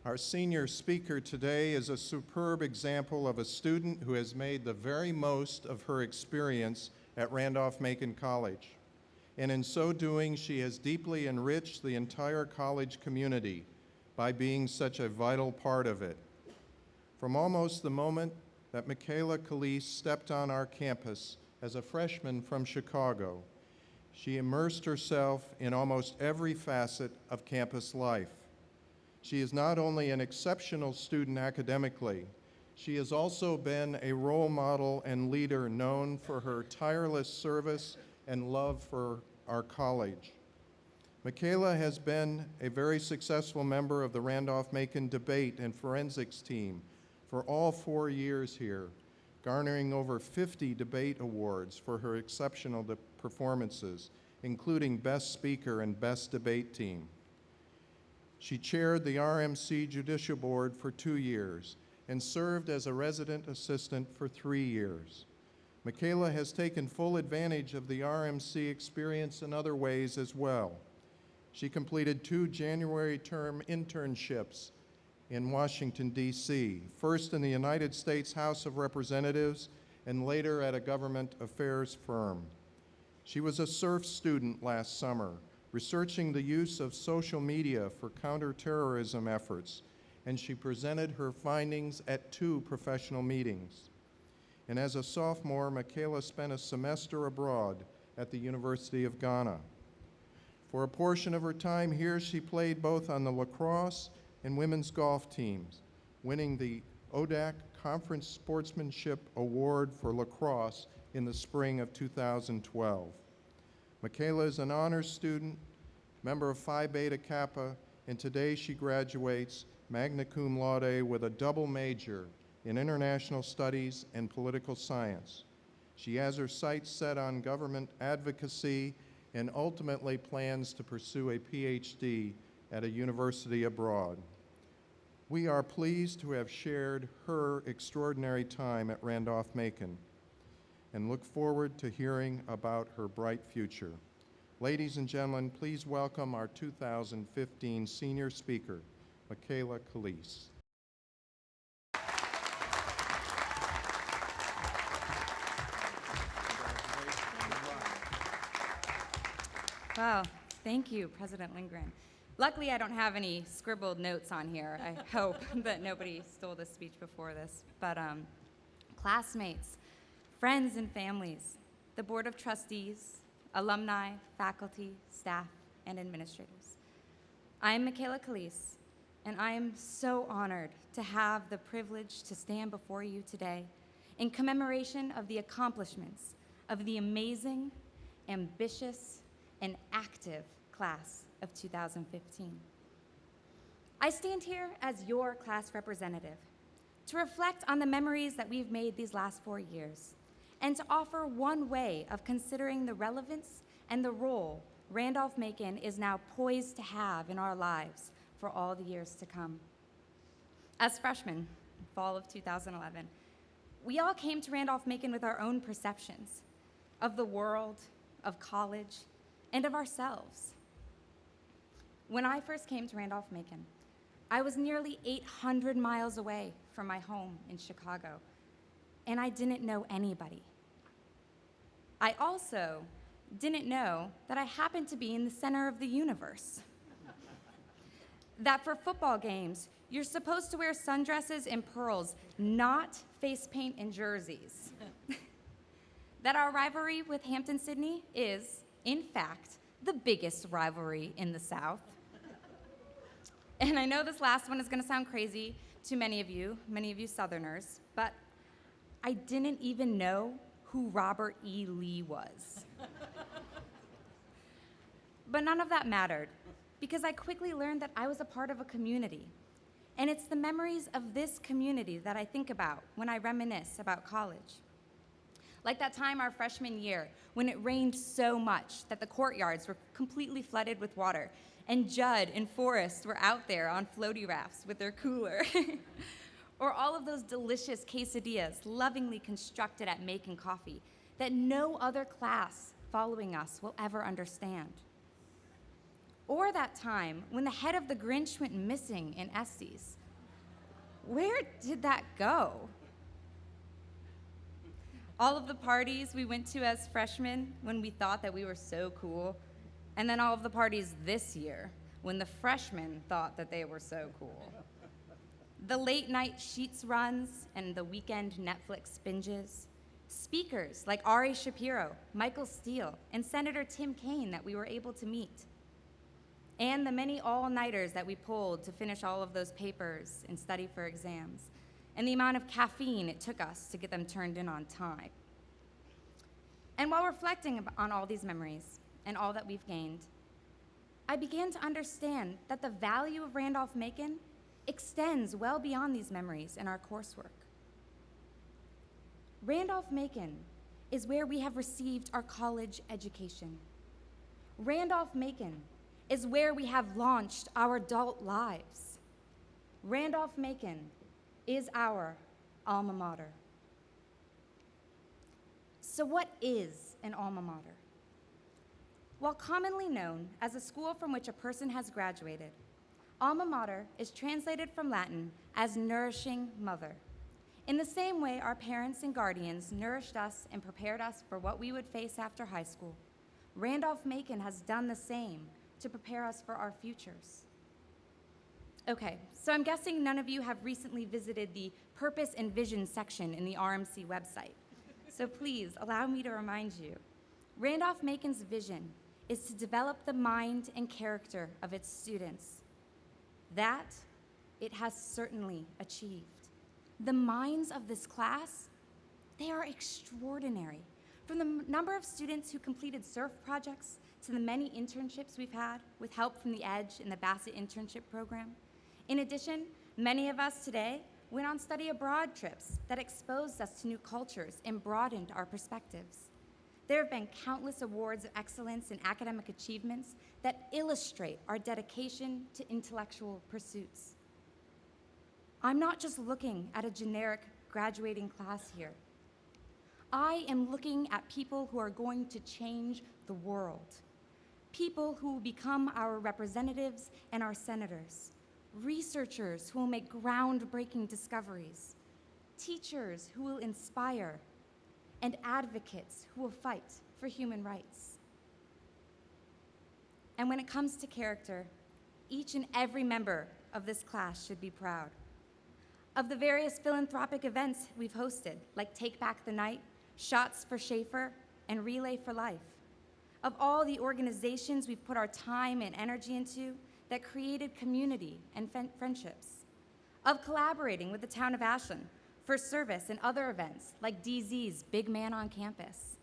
Our senior speaker today is a superb example of a student who has made the very most of her experience at Randolph-Macon College. And in so doing, she has deeply enriched the entire college community by being such a vital part of it. From almost the moment that Michaela Calise stepped on our campus as a freshman from Chicago, She immersed herself in almost every facet of campus life. She is not only an exceptional student academically, she has also been a role model and leader known for her tireless service and love for our college. Michaela has been a very successful member of the Randolph-Macon debate and forensics team for all 4 years here, garnering over 50 debate awards for her exceptional performances, including Best Speaker and Best Debate Team. She chaired the RMC Judicial Board for 2 years and served as a resident assistant for 3 years. Michaela has taken full advantage of the RMC experience in other ways as well. She completed 2 January term internships in Washington, D.C., first in the United States House of Representatives and later at a government affairs firm. She was a SURF student last summer, researching the use of social media for counterterrorism efforts, and she presented her findings at 2 professional meetings. And as a sophomore, Michaela spent a semester abroad at the University of Ghana. For a portion of her time here, she played both on the lacrosse and women's golf teams, winning the ODAC Conference Sportsmanship Award for lacrosse in the spring of 2012. Michaela is an honors student, member of Phi Beta Kappa, and today she graduates magna cum laude with a double major in international studies and political science. She has her sights set on government advocacy and ultimately plans to pursue a PhD at a university abroad. We are pleased to have shared her extraordinary time at Randolph-Macon and look forward to hearing about her bright future. Ladies and gentlemen, please welcome our 2015 senior speaker, Michaela Calise. Wow, thank you, President Lindgren. Luckily, I don't have any scribbled notes on here. I hope that nobody stole this speech before this. But classmates, friends and families, the Board of Trustees, alumni, faculty, staff, and administrators. I'm Michaela Calise, and I am so honored to have the privilege to stand before you today in commemoration of the accomplishments of the amazing, ambitious, and active class of 2015. I stand here as your class representative to reflect on the memories that we've made these last 4 years and to offer one way of considering the relevance and the role Randolph-Macon is now poised to have in our lives for all the years to come. As freshmen, fall of 2011, we all came to Randolph-Macon with our own perceptions of the world, of college, and of ourselves. When I first came to Randolph-Macon, I was nearly 800 miles away from my home in Chicago, and I didn't know anybody. I also didn't know that I happened to be in the center of the universe. That for football games, you're supposed to wear sundresses and pearls, not face paint and jerseys. That our rivalry with Hampton-Sydney is, in fact, the biggest rivalry in the South. And I know this last one is gonna sound crazy to many of you Southerners, but I didn't even know who Robert E. Lee was. But none of that mattered, because I quickly learned that I was a part of a community. And it's the memories of this community that I think about when I reminisce about college. Like that time our freshman year, when it rained so much that the courtyards were completely flooded with water, and Judd and Forrest were out there on floaty rafts with their cooler. Or all of those delicious quesadillas lovingly constructed at Macon Coffee that no other class following us will ever understand. Or that time when the head of the Grinch went missing in Estes. Where did that go? All of the parties we went to as freshmen when we thought that we were so cool, and then all of the parties this year when the freshmen thought that they were so cool. The late night Sheets runs and the weekend Netflix binges, Speakers like Ari Shapiro, Michael Steele, and Senator Tim Kaine that we were able to meet. And the many all-nighters that we pulled to finish all of those papers and study for exams, and the amount of caffeine it took us to get them turned in on time. And while reflecting on all these memories and all that we've gained, I began to understand that the value of Randolph-Macon extends well beyond these memories and our coursework. Randolph-Macon is where we have received our college education. Randolph-Macon is where we have launched our adult lives. Randolph-Macon is our alma mater. So what is an alma mater? While commonly known as a school from which a person has graduated, alma mater is translated from Latin as nourishing mother. In the same way our parents and guardians nourished us and prepared us for what we would face after high school, Randolph-Macon has done the same to prepare us for our futures. Okay, so I'm guessing none of you have recently visited the Purpose and Vision section in the RMC website. So please allow me to remind you, Randolph-Macon's vision is to develop the mind and character of its students. That it has certainly achieved. The minds of this class, they are extraordinary. From the number of students who completed SURF projects to the many internships we've had with help from the EDGE and the Bassett Internship Program. In addition, many of us today went on study abroad trips that exposed us to new cultures and broadened our perspectives. There have been countless awards of excellence in academic achievements that illustrate our dedication to intellectual pursuits. I'm not just looking at a generic graduating class here. I am looking at people who are going to change the world. People who will become our representatives and our senators. Researchers who will make groundbreaking discoveries. Teachers who will inspire. And advocates who will fight for human rights. And when it comes to character, each and every member of this class should be proud of the various philanthropic events we've hosted, like Take Back the Night, Shots for Schaefer, and Relay for Life, of all the organizations we've put our time and energy into that created community and friendships, of collaborating with the town of Ashland for service and other events like DZ's Big Man on Campus,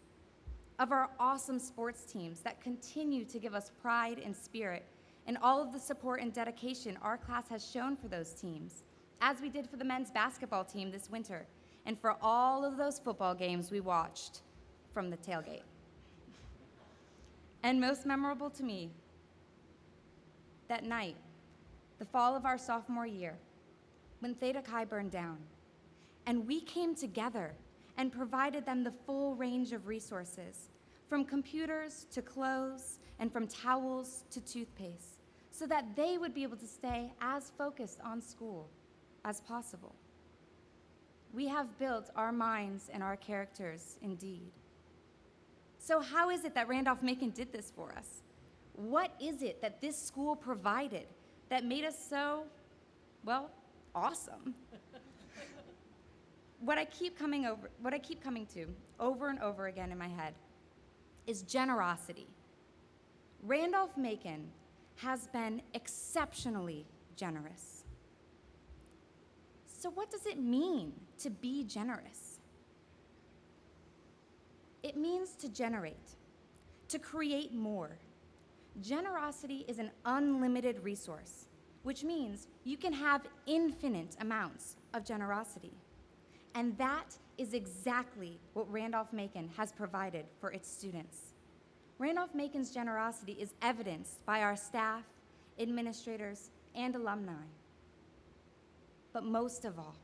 of our awesome sports teams that continue to give us pride and spirit, and all of the support and dedication our class has shown for those teams, as we did for the men's basketball team this winter, and for all of those football games we watched from the tailgate. And most memorable to me, that night, the fall of our sophomore year, when Theta Chi burned down, and we came together and provided them the full range of resources, from computers to clothes, and from towels to toothpaste, so that they would be able to stay as focused on school as possible. We have built our minds and our characters indeed. So how is it that Randolph-Macon did this for us? What is it that this school provided that made us so, well, awesome? What I keep coming to over and over again in my head is generosity. Randolph-Macon has been exceptionally generous. So what does it mean to be generous? It means to generate, to create more. Generosity is an unlimited resource, which means you can have infinite amounts of generosity. And that is exactly what Randolph-Macon has provided for its students. Randolph-Macon's generosity is evidenced by our staff, administrators, and alumni. But most of all,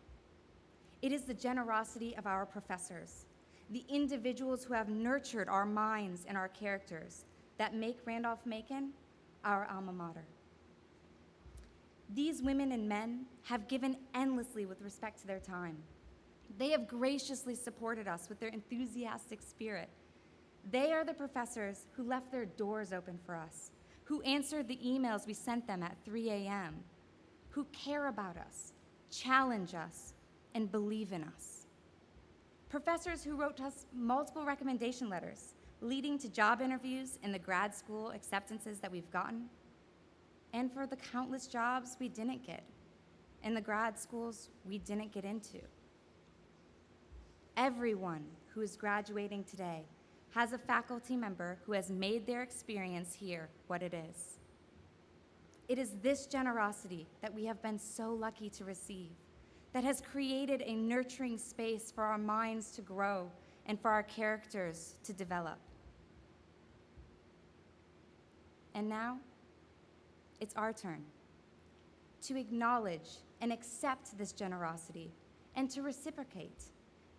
it is the generosity of our professors, the individuals who have nurtured our minds and our characters that make Randolph-Macon our alma mater. These women and men have given endlessly with respect to their time. They have graciously supported us with their enthusiastic spirit. They are the professors who left their doors open for us, who answered the emails we sent them at 3 a.m., who care about us, challenge us, and believe in us. professors who wrote us multiple recommendation letters, leading to job interviews and the grad school acceptances that we've gotten, and for the countless jobs we didn't get, and the grad schools we didn't get into. Everyone who is graduating today has a faculty member who has made their experience here what it is. It is this generosity that we have been so lucky to receive that has created a nurturing space for our minds to grow and for our characters to develop. And now, it's our turn to acknowledge and accept this generosity and to reciprocate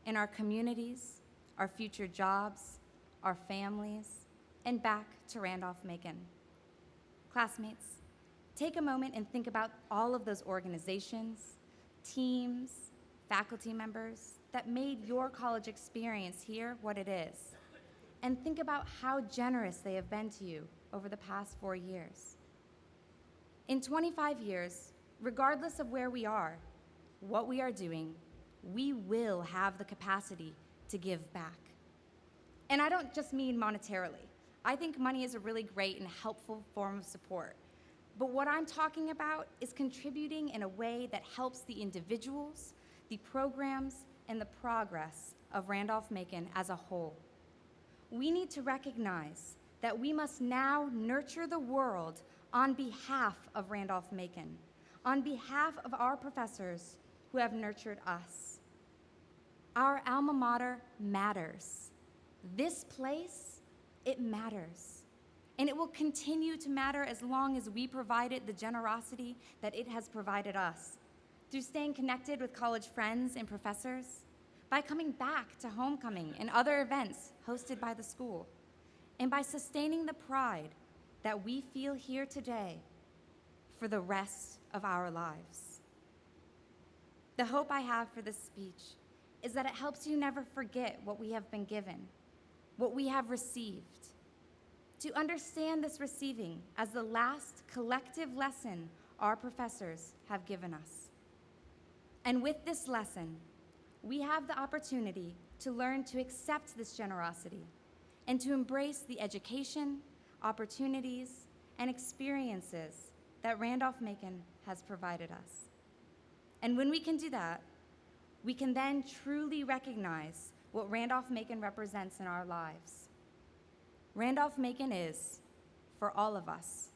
in our communities, our future jobs, our families, and back to Randolph-Macon. Classmates, take a moment and think about all of those organizations, teams, faculty members that made your college experience here what it is. And think about how generous they have been to you over the past 4 years. In 25 years, regardless of where we are, what we are doing, we will have the capacity to give back. And I don't just mean monetarily. I think money is a really great and helpful form of support. But what I'm talking about is contributing in a way that helps the individuals, the programs, and the progress of Randolph-Macon as a whole. We need to recognize that we must now nurture the world on behalf of Randolph-Macon, on behalf of our professors who have nurtured us. Our alma mater matters. This place, it matters. And it will continue to matter as long as we provide it the generosity that it has provided us, through staying connected with college friends and professors, by coming back to homecoming and other events hosted by the school, and by sustaining the pride that we feel here today for the rest of our lives. The hope I have for this speech is that it helps you never forget what we have been given, what we have received, to understand this receiving as the last collective lesson our professors have given us. And with this lesson, we have the opportunity to learn to accept this generosity and to embrace the education, opportunities, and experiences that Randolph-Macon has provided us. And when we can do that, we can then truly recognize what Randolph-Macon represents in our lives. Randolph-Macon is, for all of us,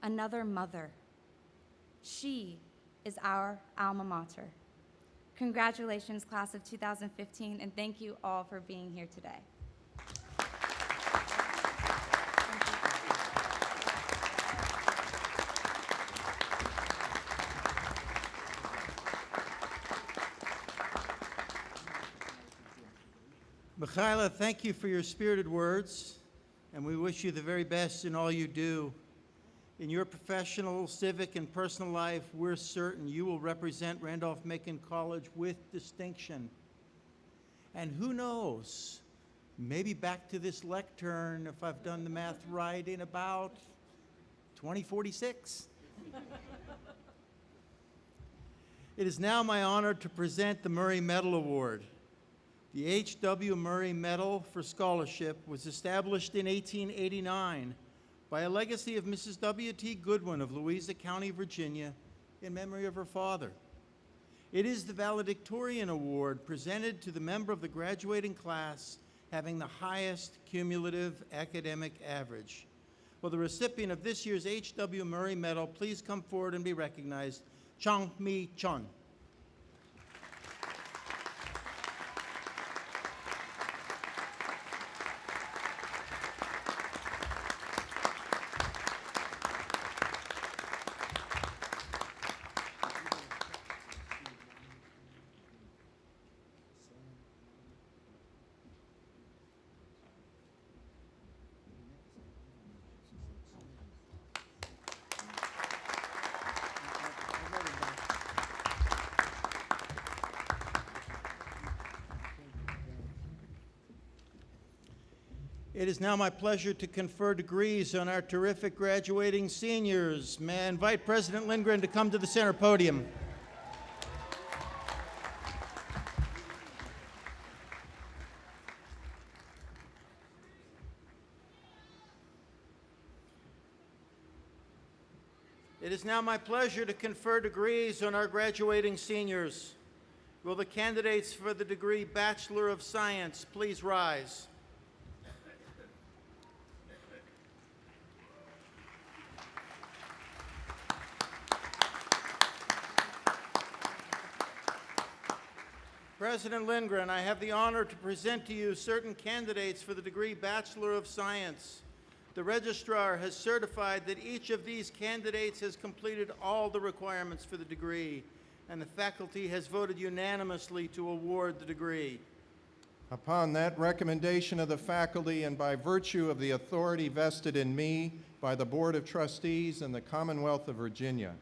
another mother. She is our alma mater. Congratulations, class of 2015, and thank you all for being here today. Michaela, thank you for your spirited words, and we wish you the very best in all you do. In your professional, civic, and personal life, we're certain you will represent Randolph-Macon College with distinction. And who knows, maybe back to this lectern, if I've done the math right, in about 2046. It is now my honor to present the Murray Medal Award. The H.W. Murray Medal for Scholarship was established in 1889 by a legacy of Mrs. W.T. Goodwin of Louisa County, Virginia, in memory of her father. It is the valedictorian award presented to the member of the graduating class having the highest cumulative academic average. Will the recipient of this year's H.W. Murray Medal please come forward and be recognized? Chang-Mi Chun. It is now my pleasure to confer degrees on our terrific graduating seniors. May I invite President Lindgren to come to the center podium. It is now my pleasure to confer degrees on our graduating seniors. Will the candidates for the degree Bachelor of Science please rise? President Lindgren, I have the honor to present to you certain candidates for the degree Bachelor of Science. The registrar has certified that each of these candidates has completed all the requirements for the degree, and the faculty has voted unanimously to award the degree. Upon that recommendation of the faculty and by virtue of the authority vested in me by the Board of Trustees and the Commonwealth of Virginia,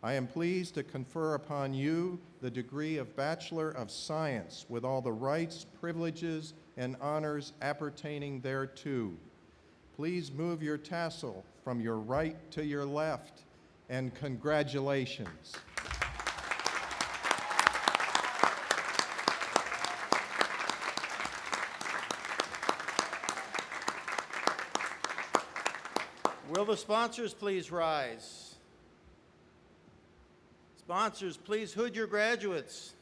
I am pleased to confer upon you the degree of Bachelor of Science with all the rights, privileges, and honors appertaining thereto. Please move your tassel from your right to your left, and congratulations. Will the sponsors please rise? Sponsors, please hood your graduates.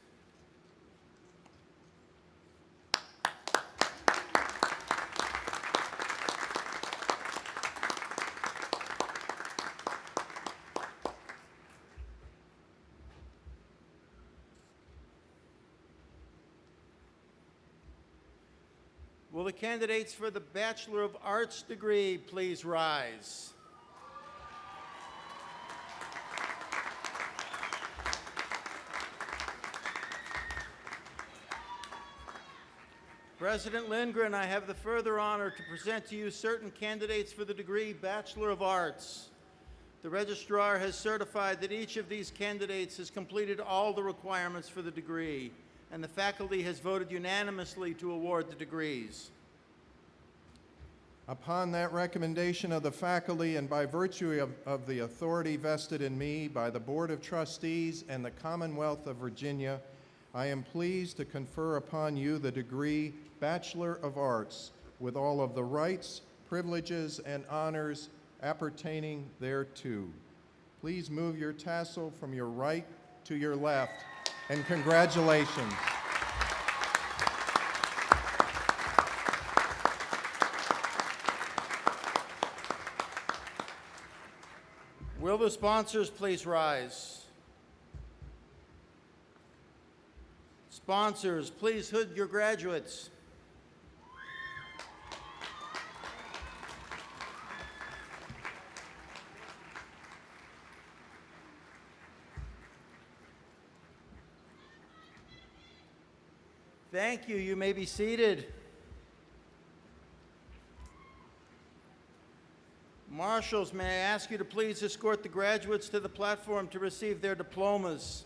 Will the candidates for the Bachelor of Arts degree please rise? President Lindgren, I have the further honor to present to you certain candidates for the degree Bachelor of Arts. The registrar has certified that each of these candidates has completed all the requirements for the degree, and the faculty has voted unanimously to award the degrees. Upon that recommendation of the faculty and by virtue of the authority vested in me by the Board of Trustees and the Commonwealth of Virginia, I am pleased to confer upon you the degree Bachelor of Arts with all of the rights, privileges, and honors appertaining thereto. Please move your tassel from your right to your left, and congratulations. Will the sponsors please rise? Sponsors, please hood your graduates. Thank you. You may be seated. Marshals, may I ask you to please escort the graduates to the platform to receive their diplomas.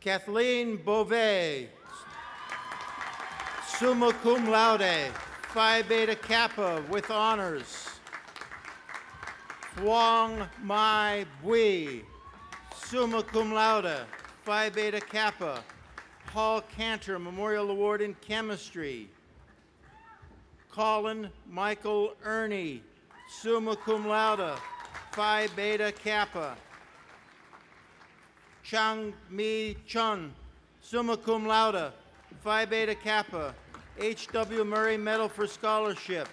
Kathleen Beauvais, summa cum laude, Phi Beta Kappa with honors. Huang Mai Bui, summa cum laude, Phi Beta Kappa, Paul Cantor Memorial Award in Chemistry. Colin Michael Ernie, summa cum laude, Phi Beta Kappa. Chang Mi Chun, summa cum laude, Phi Beta Kappa, H.W. Murray Medal for Scholarship,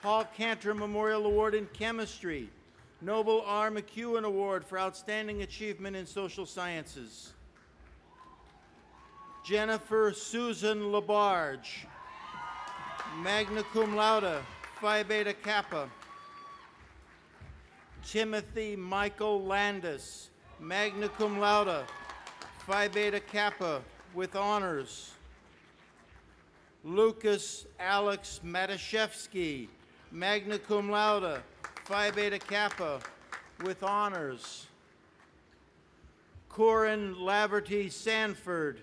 Paul Cantor Memorial Award in Chemistry, Noble R. McEwen Award for Outstanding Achievement in Social Sciences. Jennifer Susan Labarge, magna cum laude, Phi Beta Kappa. Timothy Michael Landis, magna cum laude, Phi Beta Kappa, with honors. Lucas Alex Matashevsky, magna cum laude, Phi Beta Kappa, with honors. Corin Laverty Sanford,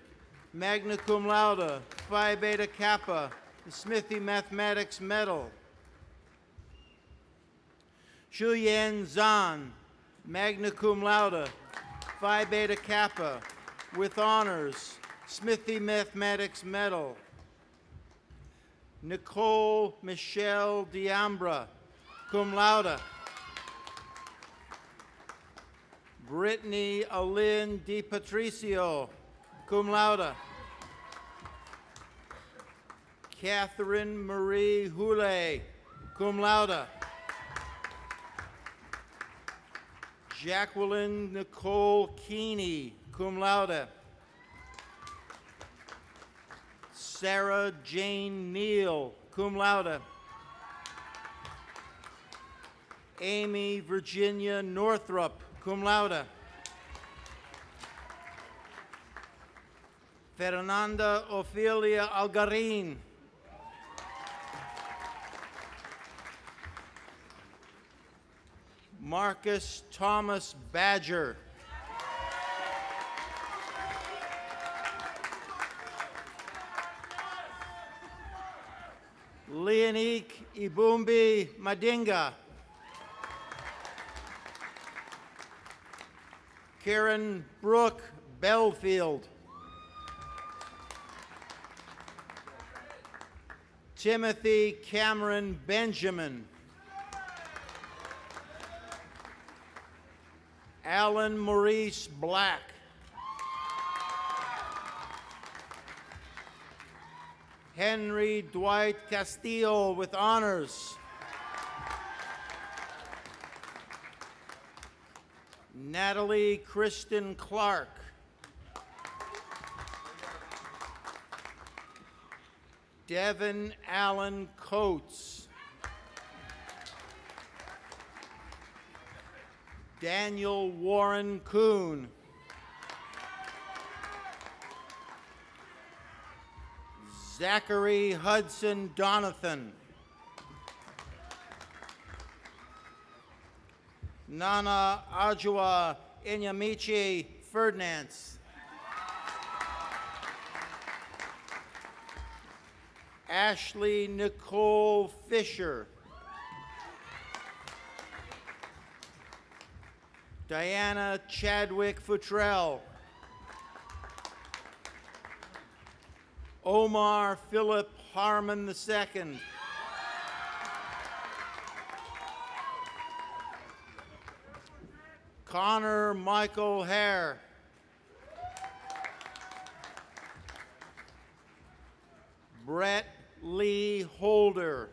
magna cum laude, Phi Beta Kappa, the Smithy Mathematics Medal. Shuyan Zhan, magna cum laude, Phi Beta Kappa, with honors, Smithy Mathematics Medal. Nicole Michelle Diambra, cum laude. Brittany Alyn Di Patricio, cum laude. Catherine Marie Houlet, cum laude. Jacqueline Nicole Keeney, cum laude. Sarah Jane Neal, cum laude. Amy Virginia Northrup, cum laude. Fernanda Ofelia Algarin. Marcus Thomas Badger. Leonique Ibumbi Madinga. Karen Brooke Belfield. Timothy Cameron Benjamin. Alan Maurice Black. Henry Dwight Castillo with honors. Natalie Kristen Clark. Devin Allen Coates. Daniel Warren Kuhn. Zachary Hudson Donathan. Nana Ajua Inyamichi Ferdinand. Ashley Nicole Fisher. Diana Chadwick Futrell. Omar Philip Harmon II. Connor Michael Hare. Brett Lee Holder.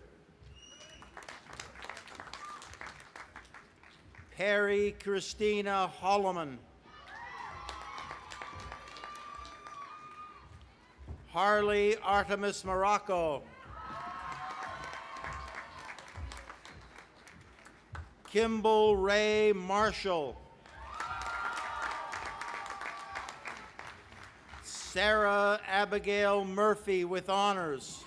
Perry Christina Holloman. Harley Artemis Morocco. Kimball Ray Marshall. Sarah Abigail Murphy with honors.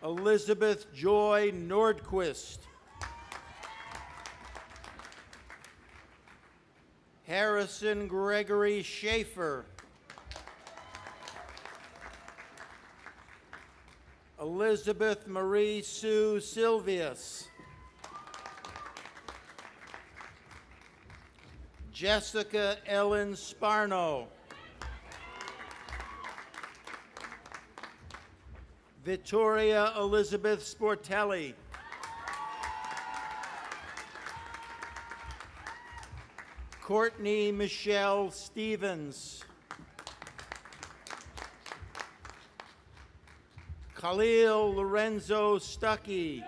Elizabeth Joy Nordquist. Harrison Gregory Schaefer. Elizabeth Marie Sue Silvius. Jessica Ellen Sparno. Vittoria Elizabeth Sportelli. Courtney Michelle Stevens. Khalil Lorenzo Stuckey.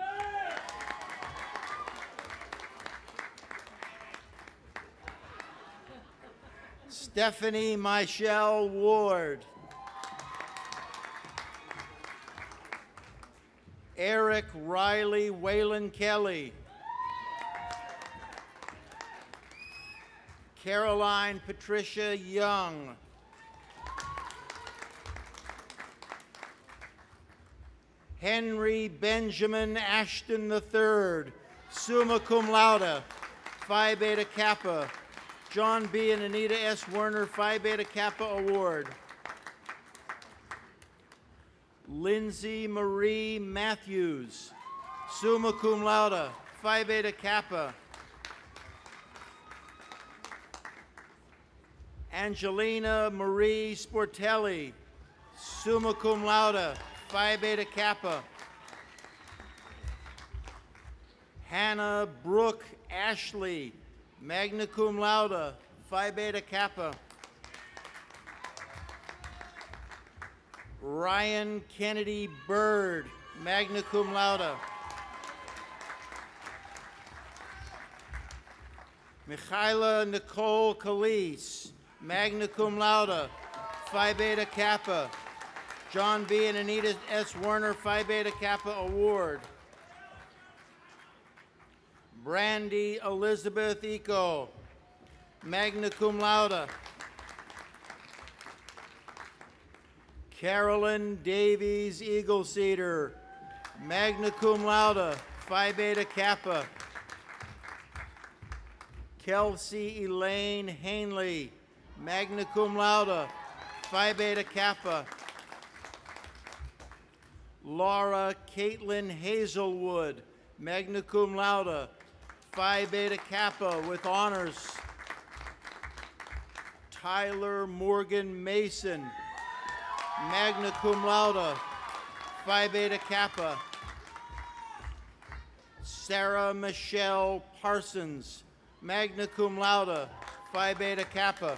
Stephanie Michelle Ward. Eric Riley Whalen Kelly. Caroline Patricia Young. Henry Benjamin Ashton III, summa cum laude, Phi Beta Kappa. John B. and Anita S. Werner Phi Beta Kappa Award. Lindsay Marie Matthews, summa cum laude, Phi Beta Kappa. Angelina Marie Sportelli, summa cum laude, Phi Beta Kappa. Hannah Brooke Ashley, magna cum laude, Phi Beta Kappa. Ryan Kennedy Bird, magna cum laude. Michaela Nicole Calise, magna cum laude, Phi Beta Kappa. John B. and Anita S. Werner Phi Beta Kappa Award. Brandy Elizabeth Eco, magna cum laude. Carolyn Davies Eagleseeder, magna cum laude, Phi Beta Kappa. Kelsey Elaine Hanley, magna cum laude, Phi Beta Kappa. Laura Caitlin Hazelwood, magna cum laude, Phi Beta Kappa with honors. Tyler Morgan Mason, magna cum laude, Phi Beta Kappa. Sarah Michelle Parsons, magna cum laude, Phi Beta Kappa.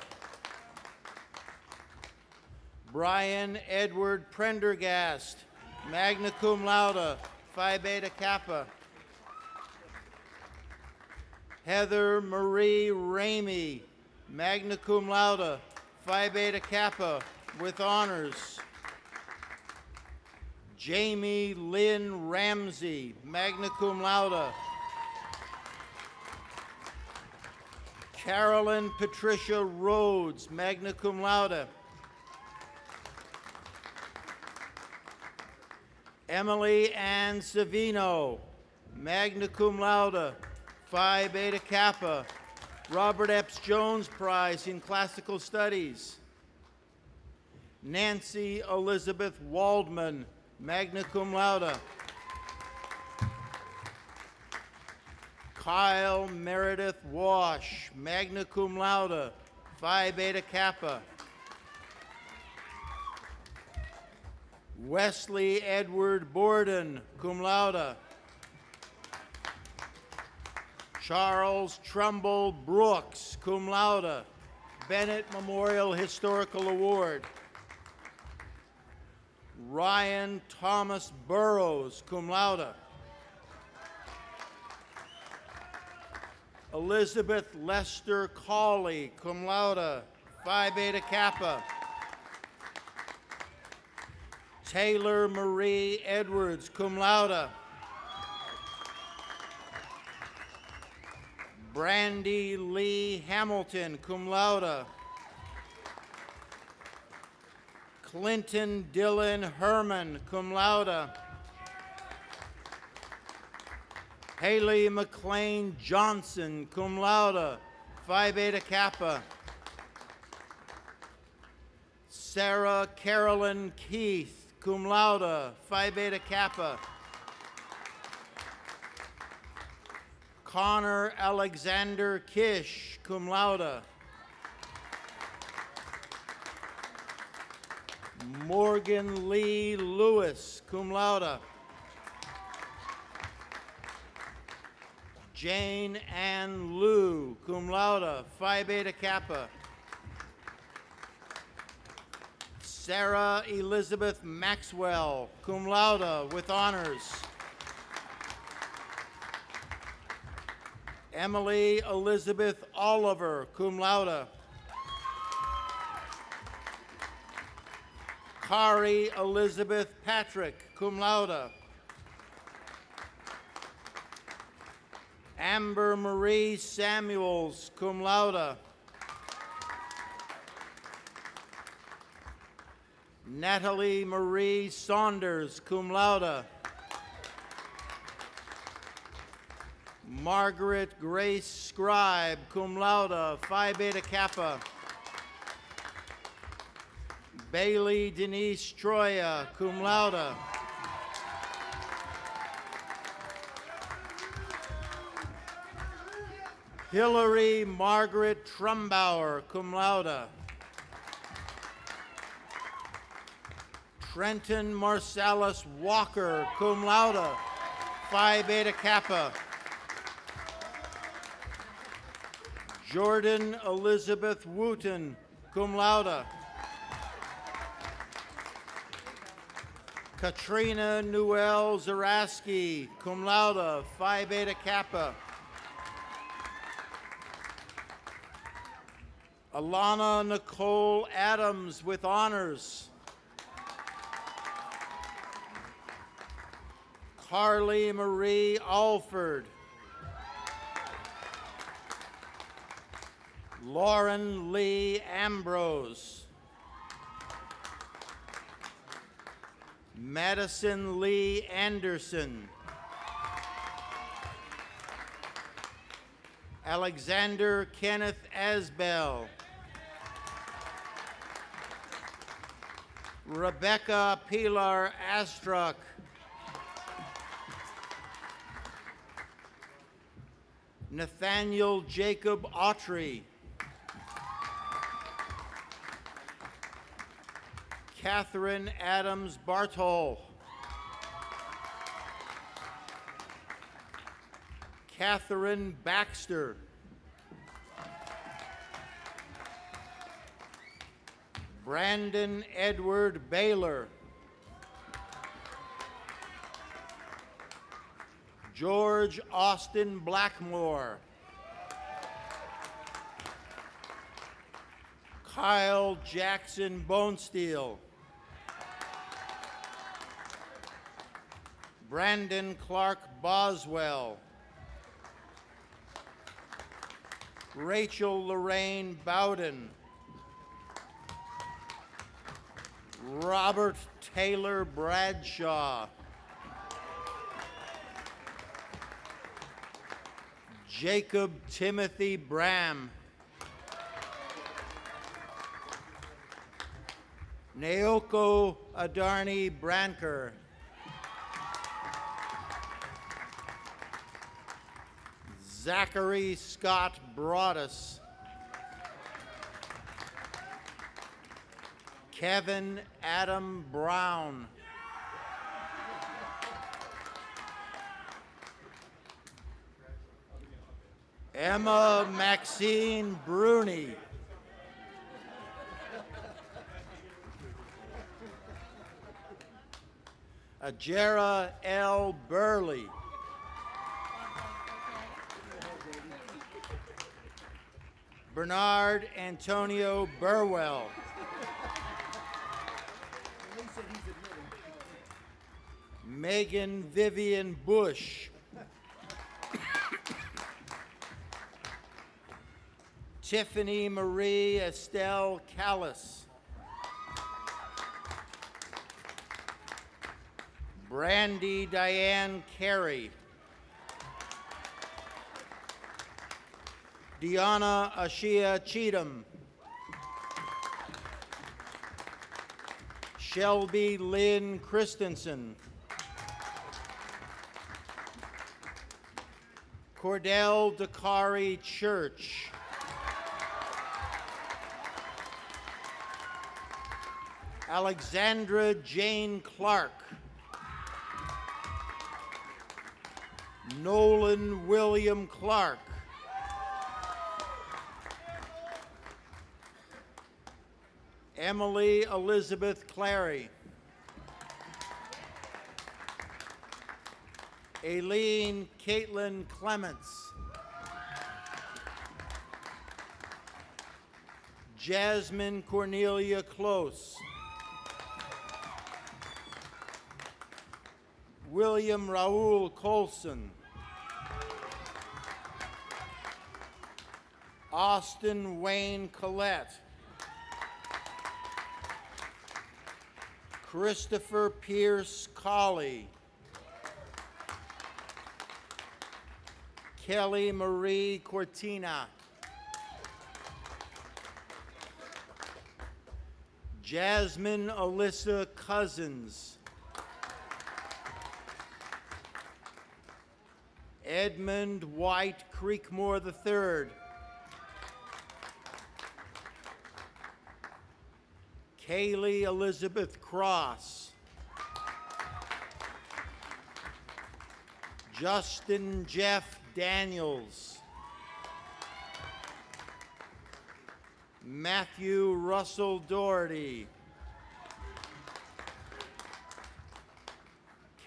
Brian Edward Prendergast, magna cum laude, Phi Beta Kappa. Heather Marie Ramey, magna cum laude, Phi Beta Kappa with honors. Jamie Lynn Ramsey, magna cum laude. Carolyn Patricia Rhodes, magna cum laude. Emily Ann Savino, magna cum laude, Phi Beta Kappa. Robert Epps Jones Prize in Classical Studies. Nancy Elizabeth Waldman, magna cum laude. Kyle Meredith Wash, magna cum laude, Phi Beta Kappa. Wesley Edward Borden, cum laude. Charles Trumbull Brooks, cum laude, Bennett Memorial Historical Award. Ryan Thomas Burrows, cum laude. Elizabeth Lester Cawley, cum laude, Phi Beta Kappa. Taylor Marie Edwards, cum laude. Brandy Lee Hamilton, cum laude. Clinton Dylan Herman, cum laude. Haley McLean Johnson, cum laude, Phi Beta Kappa. Sarah Carolyn Keith, cum laude, Phi Beta Kappa. Connor Alexander Kish, cum laude. Morgan Lee Lewis, cum laude. Jane Ann Liu, cum laude, Phi Beta Kappa. Sarah Elizabeth Maxwell, cum laude, with honors. Emily Elizabeth Oliver, cum laude. Kari Elizabeth Patrick, cum laude. Amber Marie Samuels, cum laude. Natalie Marie Saunders, cum laude. Margaret Grace Scribe, cum laude, Phi Beta Kappa. Bailey Denise Troya, cum laude. Hillary Margaret Trumbauer, cum laude. Trenton Marcellus Walker, cum laude, Phi Beta Kappa. Jordan Elizabeth Wooten, cum laude. Katrina Newell Zaraski, cum laude, Phi Beta Kappa. Alana Nicole Adams with honors. Carly Marie Alford. Lauren Lee Ambrose. Madison Lee Anderson. Alexander Kenneth Asbell. Rebecca Pilar Astruck. Nathaniel Jacob Autry. Catherine Adams Bartol. Catherine Baxter. Brandon Edward Baylor. George Austin Blackmore. Kyle Jackson Bonesteel. Brandon Clark Boswell. Rachel Lorraine Bowden. Robert Taylor Bradshaw. Jacob Timothy Bram. Naoko Adarni Branker. Zachary Scott Broadus. Kevin Adam Brown. Emma Maxine Bruni. Ajera L. Burley. Bernard Antonio Burwell. Megan Vivian Bush. Tiffany Marie Estelle Callis. Brandy Diane Carey. Deanna Ashia Cheatham. Shelby Lynn Christensen. Cordell Dakari Church. Alexandra Jane Clark. Nolan William Clark. Emily Elizabeth Clary. Aileen Caitlin Clements. Jasmine Cornelia Close. William Raoul Colson. Austin Wayne Collette. Christopher Pierce Colley. Kelly Marie Cortina. Jasmine Alyssa Cousins. Edmund White Creekmore III. Kaylee Elizabeth Cross. Justin Jeff Daniels. Matthew Russell Doherty.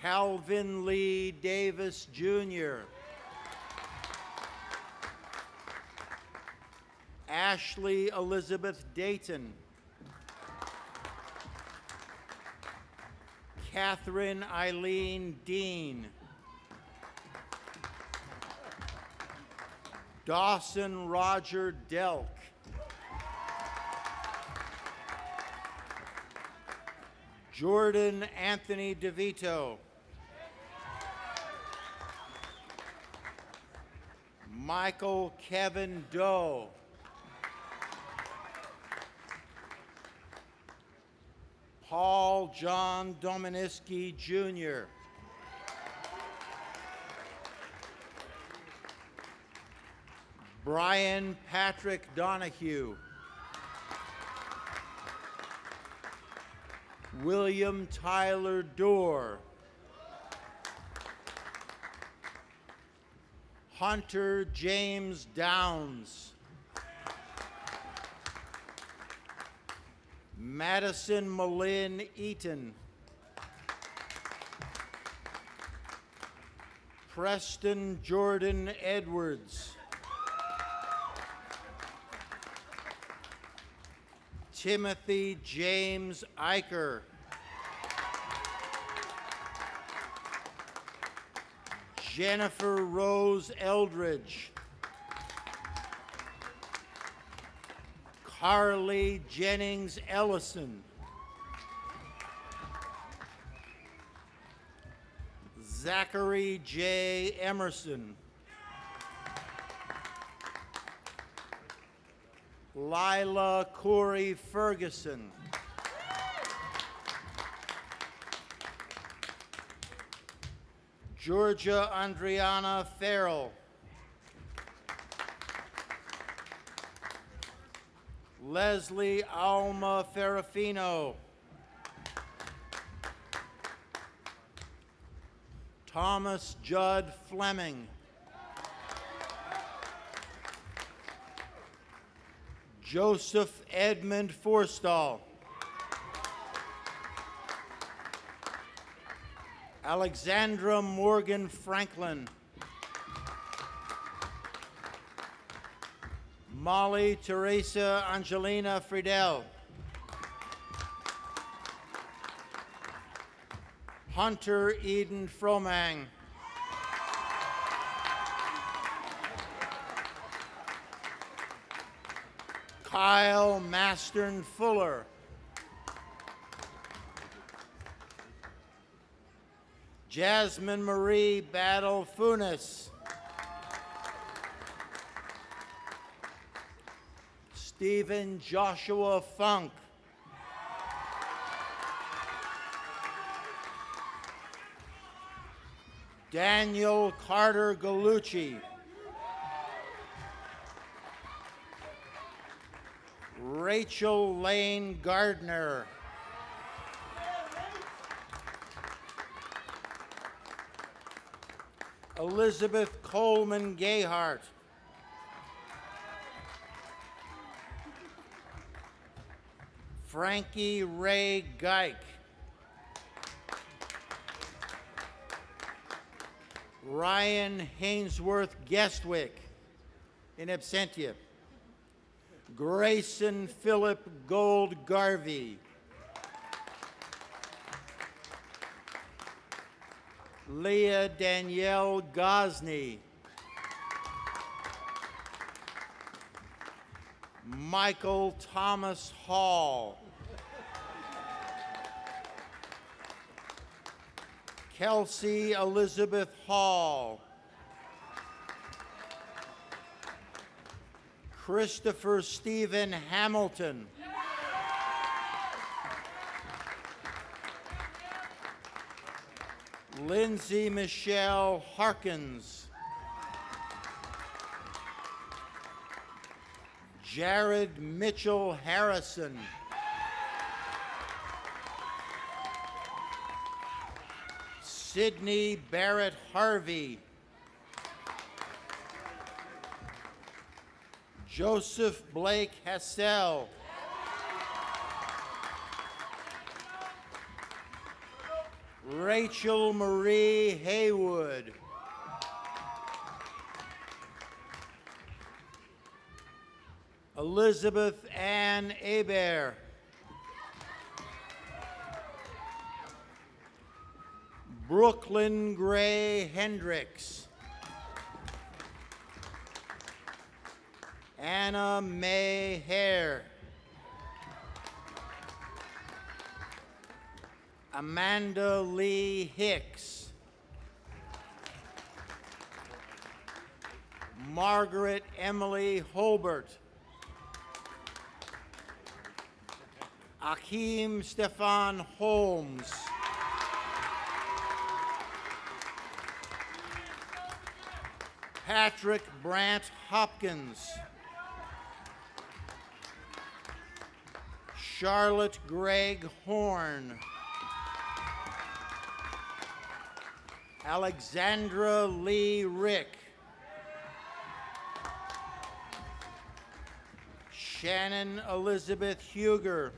Calvin Lee Davis Jr. Ashley Elizabeth Dayton. Catherine Eileen Dean. Dawson Roger Delk. Jordan Anthony DeVito. Michael Kevin Doe. Paul John Dominiski Jr. Brian Patrick Donahue. William Tyler Dorr. Hunter James Downs. Madison Malin Eaton. Preston Jordan Edwards. Timothy James Eicher. Jennifer Rose Eldridge. Carly Jennings Ellison. Zachary J. Emerson. Lila Corey Ferguson. Georgia Andriana Farrell. Leslie Alma Ferrafino. Thomas Judd Fleming. Joseph Edmund Forstall. Alexandra Morgan Franklin. Molly Teresa Angelina Friedel. Hunter Eden Fromang. Kyle Mastern Fuller. Jasmine Marie Battle Funes. Stephen Joshua Funk. Daniel Carter Galucci. Rachel Lane Gardner. Elizabeth Coleman Gayhart. Frankie Ray Geik. Ryan Hainsworth Guestwick, in absentia. Grayson Philip Gold Garvey. Leah Danielle Gosney. Michael Thomas Hall. Kelsey Elizabeth Hall. Christopher Stephen Hamilton. Lindsay Michelle Harkins. Jared Mitchell Harrison. Sydney Barrett Harvey. Joseph Blake Hassell. Rachel Marie Haywood. Elizabeth Ann Hebert. Brooklyn Gray Hendricks. Anna Mae Hare. Amanda Lee Hicks. Margaret Emily Holbert. Akeem Stefan Holmes. Patrick Brant Hopkins. Charlotte Gregg Horn. Alexandra Lee Rick. Shannon Elizabeth Huger.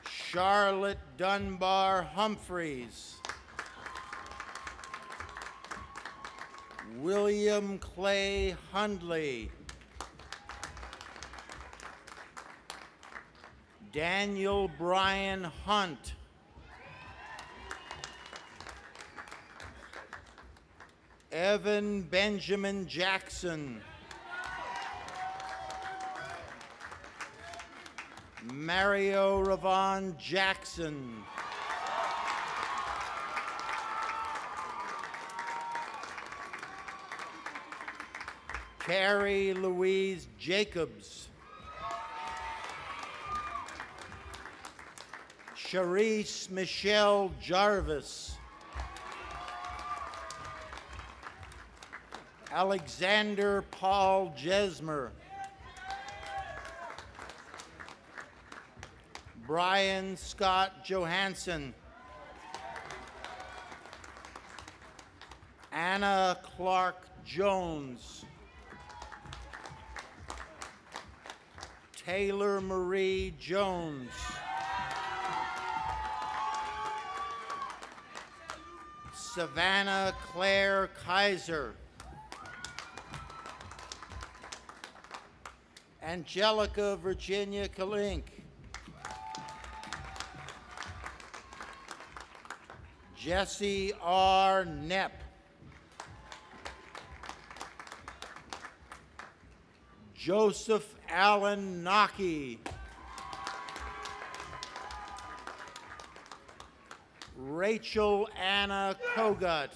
Charlotte Dunbar Humphreys. William Clay Hundley. Daniel Bryan Hunt. Evan Benjamin Jackson. Mario Ravon Jackson. Carrie Louise Jacobs. Charisse Michelle Jarvis. Alexander Paul Jesmer. Brian Scott Johansson. Anna Clark Jones. Taylor Marie Jones. Savannah Claire Kaiser. Angelica Virginia Kalink. Jesse R. Knepp. Joseph Allen Nocky. Rachel Anna Kogut.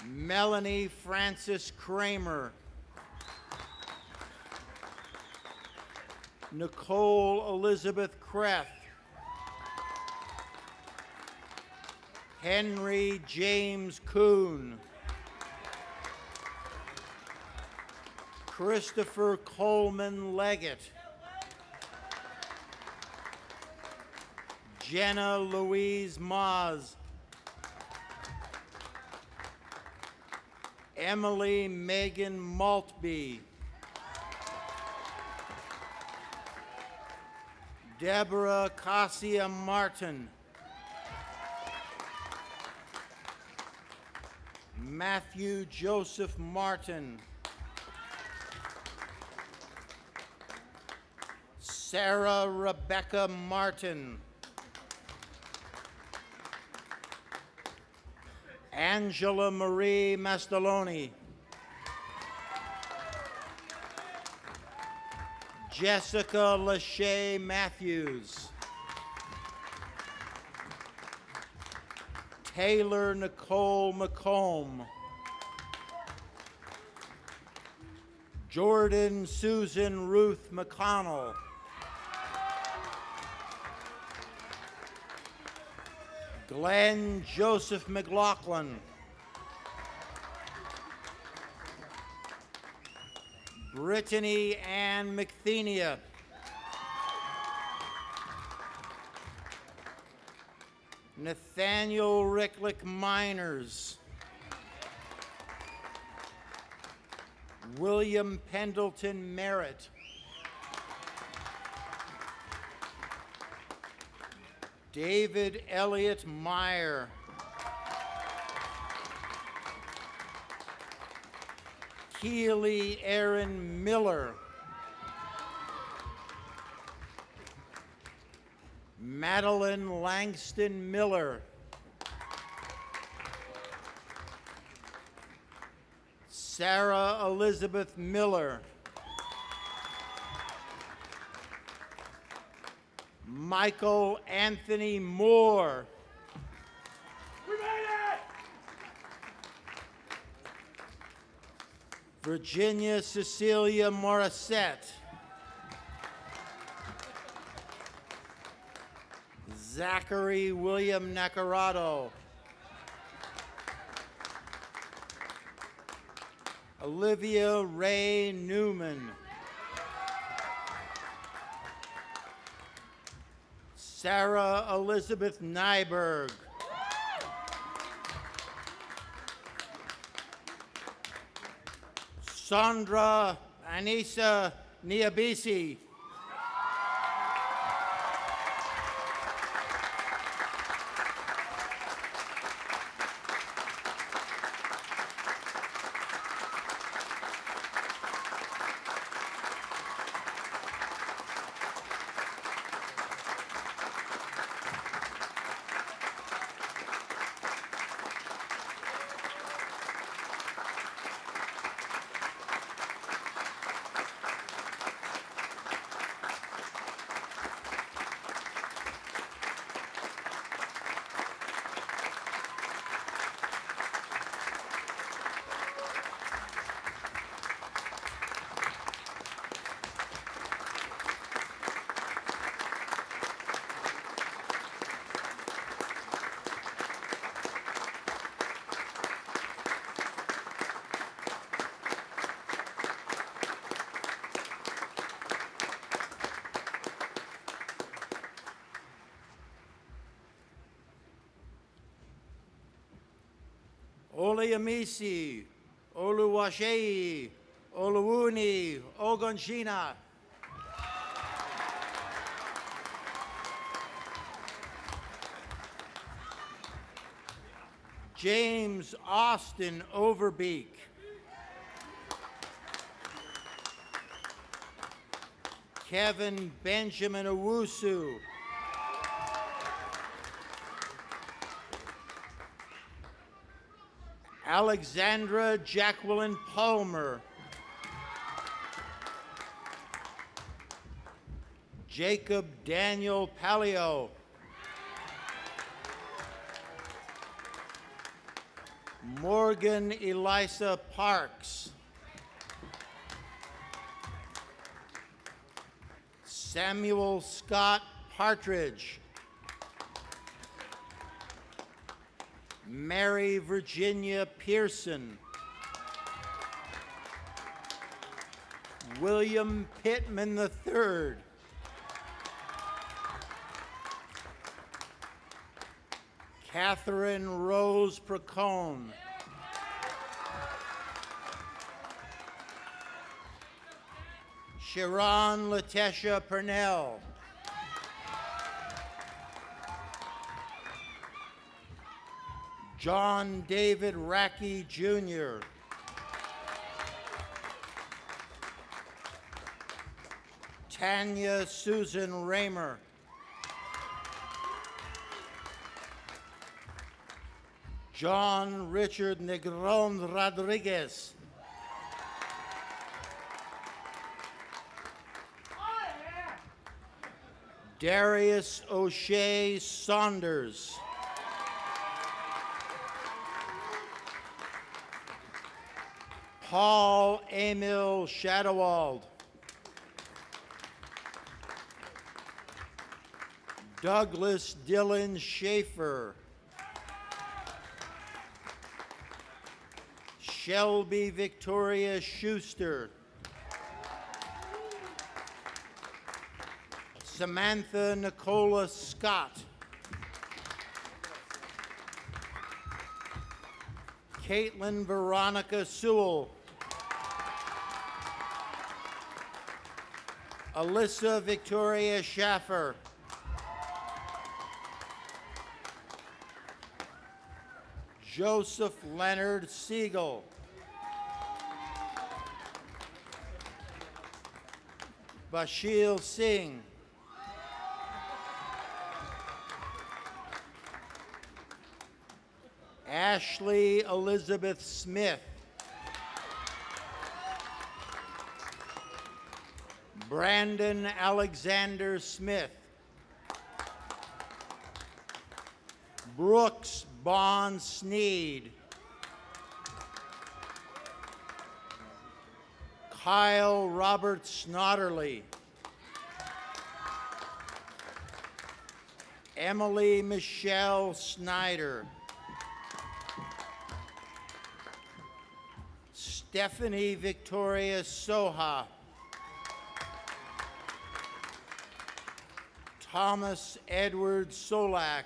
Melanie Francis Kramer. Nicole Elizabeth Kreth. Henry James Kuhn. Christopher Coleman Leggett. Jenna Louise Moz. Emily Megan Maltby. Deborah Cassia Martin. Matthew Joseph Martin. Sarah Rebecca Martin. Angela Marie Mastaloni. Jessica Lachey Matthews. Taylor Nicole McComb. Jordan Susan Ruth McConnell. Glenn Joseph McLaughlin. Brittany Ann McThenia. Nathaniel Ricklick Miners. William Pendleton Merritt. David Elliott Meyer. Keely Aaron Miller. Madeline Langston Miller. Sarah Elizabeth Miller. Michael Anthony Moore. Virginia Cecilia Morissette. Zachary William Nacarado. Olivia Ray Newman. Sarah Elizabeth Nyberg. Sandra Anissa Niabisi. Oluyemisi, Oluwaseyi, Oluwuni, Ogunjina. James Austin Overbeek. Kevin Benjamin Owusu. Alexandra Jacqueline Palmer. Jacob Daniel Palio. Morgan Elisa Parks. Samuel Scott Partridge. Mary Virginia Pearson. William Pittman III. Catherine Rose Procone. Sharon Letitia Purnell. John David Racky Jr. Tanya Susan Raymer. John Richard Negron Rodriguez. Darius O'Shea Saunders. Paul Emil Shadowald. Douglas Dylan Schaefer. Shelby Victoria Schuster. Samantha Nicola Scott. Caitlin Veronica Sewell. Alyssa Victoria Schaffer. Joseph Leonard Siegel. Bashil Singh. Ashley Elizabeth Smith. Brandon Alexander Smith. Brooks Bond Sneed. Kyle Robert Snodderly. Emily Michelle Snyder. Stephanie Victoria Soha. Thomas Edward Solak.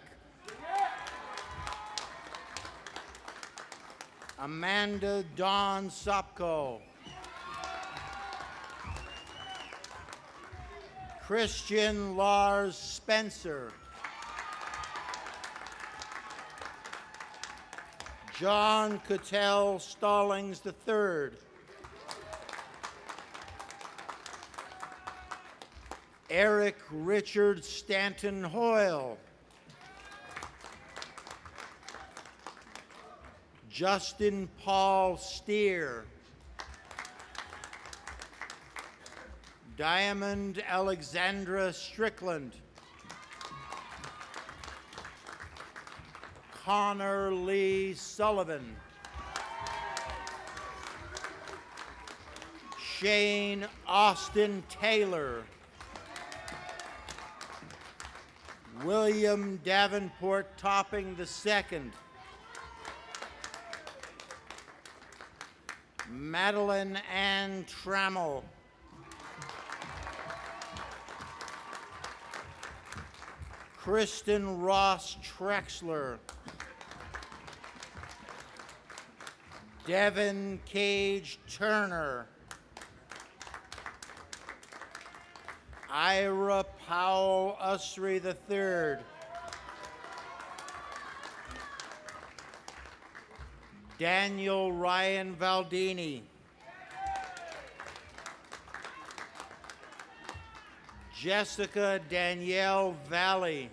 Amanda Dawn Sopko. Christian Lars Spencer. John Cattell Stallings III. Eric Richard Stanton Hoyle. Justin Paul Steer. Diamond Alexandra Strickland. Connor Lee Sullivan. Shane Austin Taylor. William Davenport Topping II. Madeline Ann Trammell. Kristen Ross Trexler. Devin Cage Turner. Ira Powell Usry III. Daniel Ryan Valdini. Jessica Danielle Valley.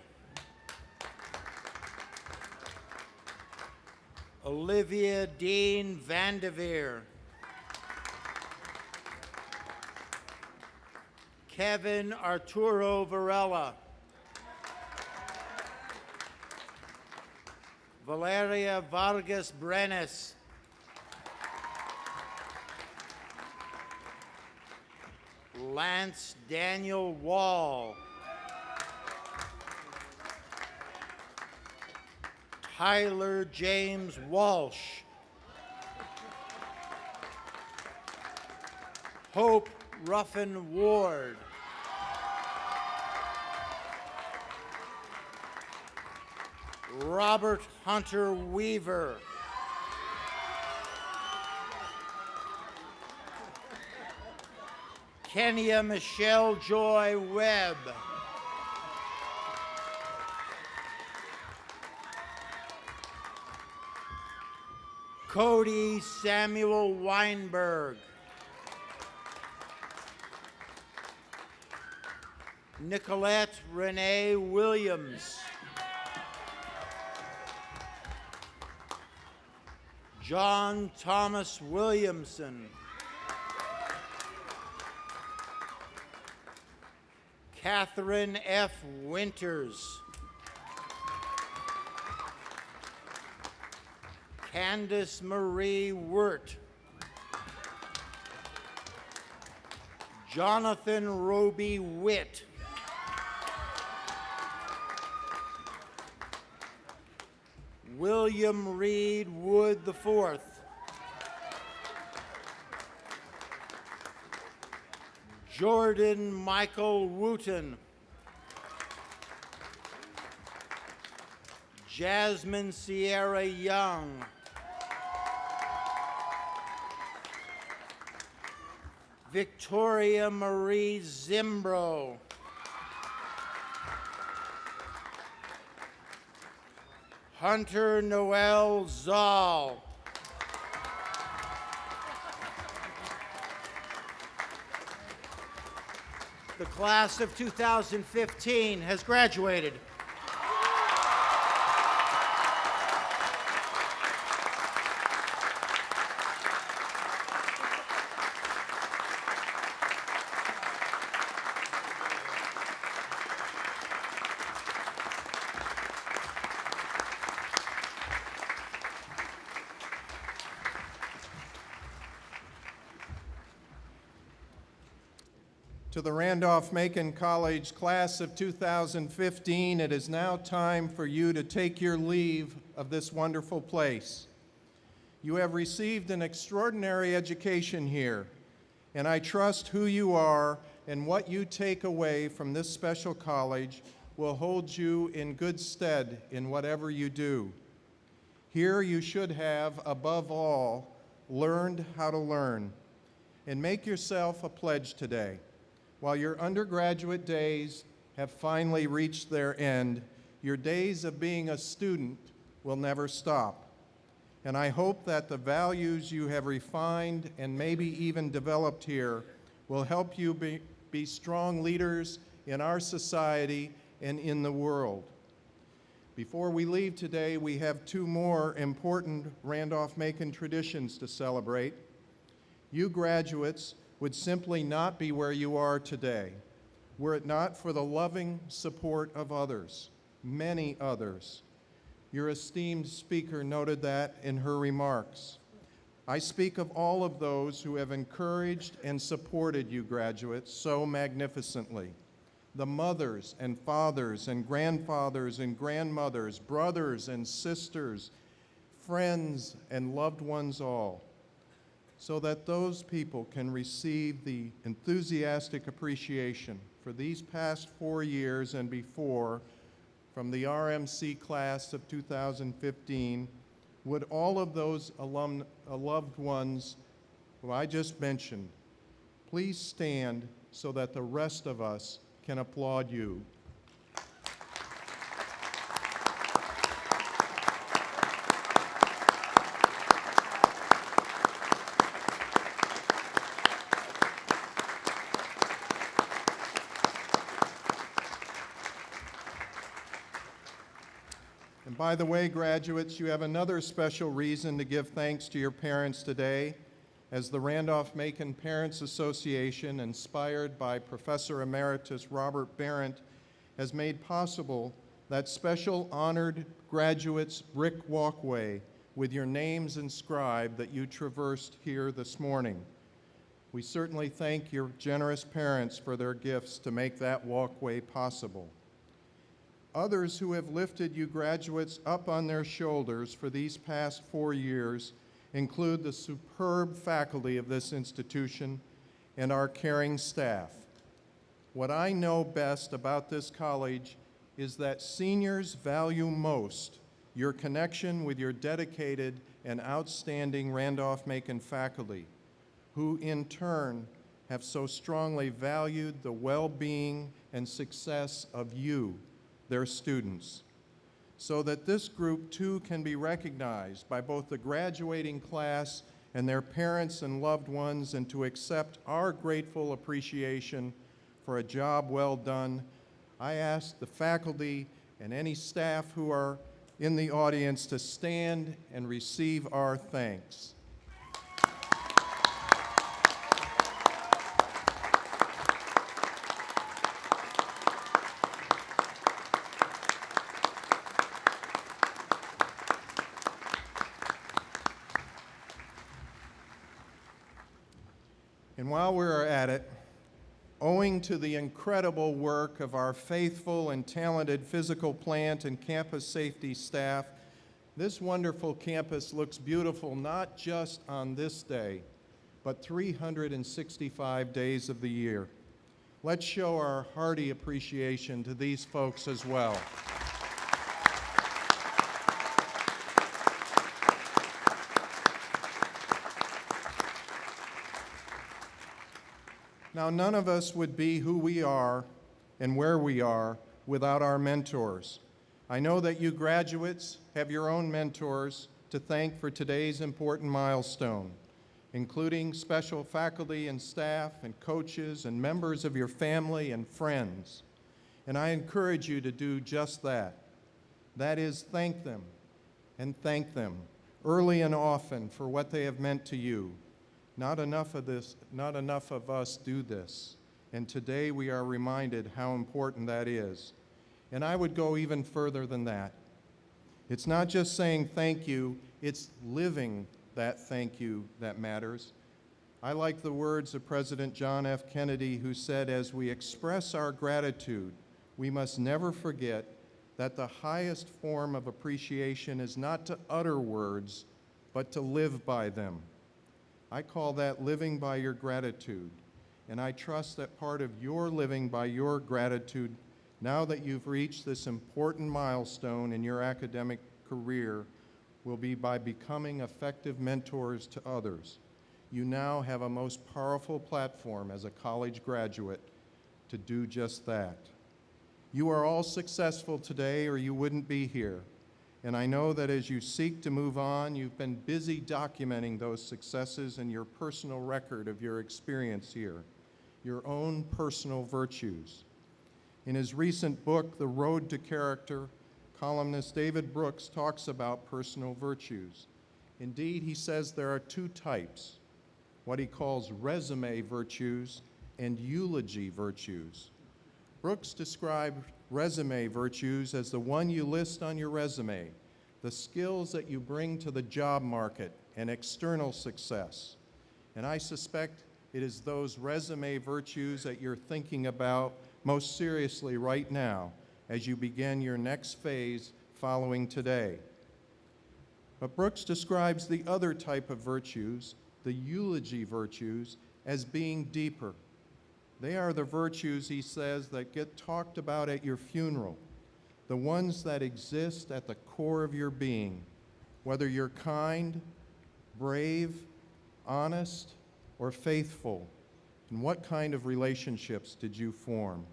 Olivia Dean Vandeveer. Kevin Arturo Varela. Valeria Vargas Brenes. Lance Daniel Wall. Tyler James Walsh. Hope Ruffin Ward. Robert Hunter Weaver. Kenya Michelle Joy Webb. Cody Samuel Weinberg. Nicolette Renee Williams. John Thomas Williamson. Catherine F. Winters. Candace Marie Wirt. Jonathan Roby Witt. William Reed Wood IV. Jordan Michael Wooten. Jasmine Sierra Young. Victoria Marie Zimbro. Hunter Noel Zoll. The class of 2015 has graduated. To the Randolph-Macon College class of 2015, it is now time for you to take your leave of this wonderful place. You have received an extraordinary education here, and I trust who you are and what you take away from this special college will hold you in good stead in whatever you do. Here you should have, above all, learned how to learn. And make yourself a pledge today. While your undergraduate days have finally reached their end, your days of being a student will never stop. And I hope that the values you have refined and maybe even developed here will help you be strong leaders in our society and in the world. Before we leave today, we have two more important Randolph-Macon traditions to celebrate. You graduates would simply not be where you are today were it not for the loving support of others, many others. Your esteemed speaker noted that in her remarks. I speak of all of those who have encouraged and supported you graduates so magnificently. The mothers and fathers and grandfathers and grandmothers, brothers and sisters, friends and loved ones all, so that those people can receive the enthusiastic appreciation for these past 4 years and before from the RMC class of 2015, would all of those loved ones who I just mentioned please stand so that the rest of us can applaud you. And by the way, graduates, you have another special reason to give thanks to your parents today, as the Randolph-Macon Parents Association, inspired by Professor Emeritus Robert Barrett, has made possible that special honored graduates' brick walkway with your names inscribed that you traversed here this morning. We certainly thank your generous parents for their gifts to make that walkway possible. Others who have lifted you graduates up on their shoulders for these past 4 years include the superb faculty of this institution and our caring staff. What I know best about this college is that seniors value most your connection with your dedicated and outstanding Randolph-Macon faculty, who in turn have so strongly valued the well-being and success of you, their students, so that this group too can be recognized by both the graduating class and their parents and loved ones, and to accept our grateful appreciation for a job well done. I ask the faculty and any staff who are in the audience to stand and receive our thanks. And while we're at it, owing to the incredible work of our faithful and talented physical plant and campus safety staff, this wonderful campus looks beautiful not just on this day, but 365 days of the year. Let's show our hearty appreciation to these folks as well. Now, none of us would be who we are and where we are without our mentors. I know that you graduates have your own mentors to thank for today's important milestone, including special faculty and staff and coaches and members of your family and friends. And I encourage you to do just that. That is, thank them early and often for what they have meant to you. Not enough of us do this, and today we are reminded how important that is. And I would go even further than that. It's not just saying thank you, it's living that thank you that matters. I like the words of President John F. Kennedy, who said, as we express our gratitude, we must never forget that the highest form of appreciation is not to utter words, but to live by them. I call that living by your gratitude, and I trust that part of your living by your gratitude, now that you've reached this important milestone in your academic career, will be by becoming effective mentors to others. You now have a most powerful platform as a college graduate to do just that. You are all successful today, or you wouldn't be here. And I know that as you seek to move on, you've been busy documenting those successes in your personal record of your experience here, your own personal virtues. In his recent book, The Road to Character, columnist David Brooks talks about personal virtues. Indeed, he says there are two types, what he calls resume virtues and eulogy virtues. Brooks described resume virtues as the one you list on your resume, the skills that you bring to the job market and external success. And I suspect it is those resume virtues that you're thinking about most seriously right now as you begin your next phase following today. But Brooks describes the other type of virtues, the eulogy virtues, as being deeper. They are the virtues, he says, that get talked about at your funeral, the ones that exist at the core of your being, whether you're kind, brave, honest, or faithful, and what kind of relationships did you form?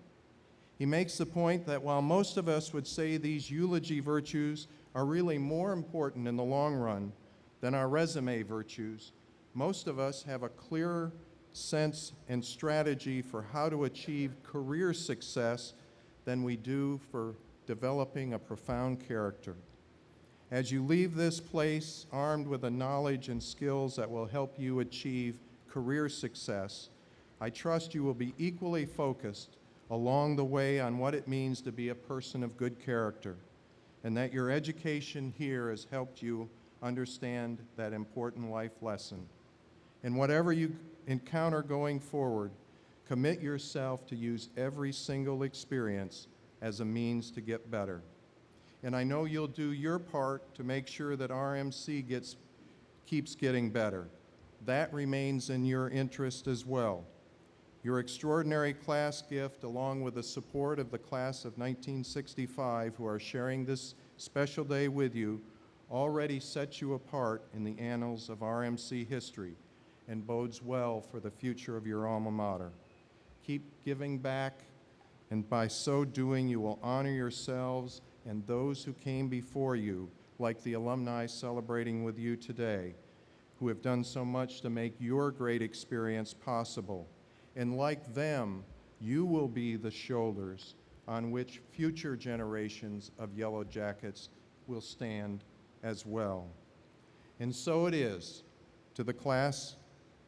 He makes the point that while most of us would say these eulogy virtues are really more important in the long run than our resume virtues, most of us have a clearer sense and strategy for how to achieve career success than we do for developing a profound character. As you leave this place armed with the knowledge and skills that will help you achieve career success, I trust you will be equally focused along the way on what it means to be a person of good character, and that your education here has helped you understand that important life lesson. And whatever you encounter going forward, commit yourself to use every single experience as a means to get better. And I know you'll do your part to make sure that RMC keeps getting better. That remains in your interest as well. Your extraordinary class gift, along with the support of the class of 1965 who are sharing this special day with you, already sets you apart in the annals of RMC history and bodes well for the future of your alma mater. Keep giving back, and by so doing, you will honor yourselves and those who came before you, like the alumni celebrating with you today, who have done so much to make your great experience possible. And like them, you will be the shoulders on which future generations of Yellow Jackets will stand as well. And so it is to the class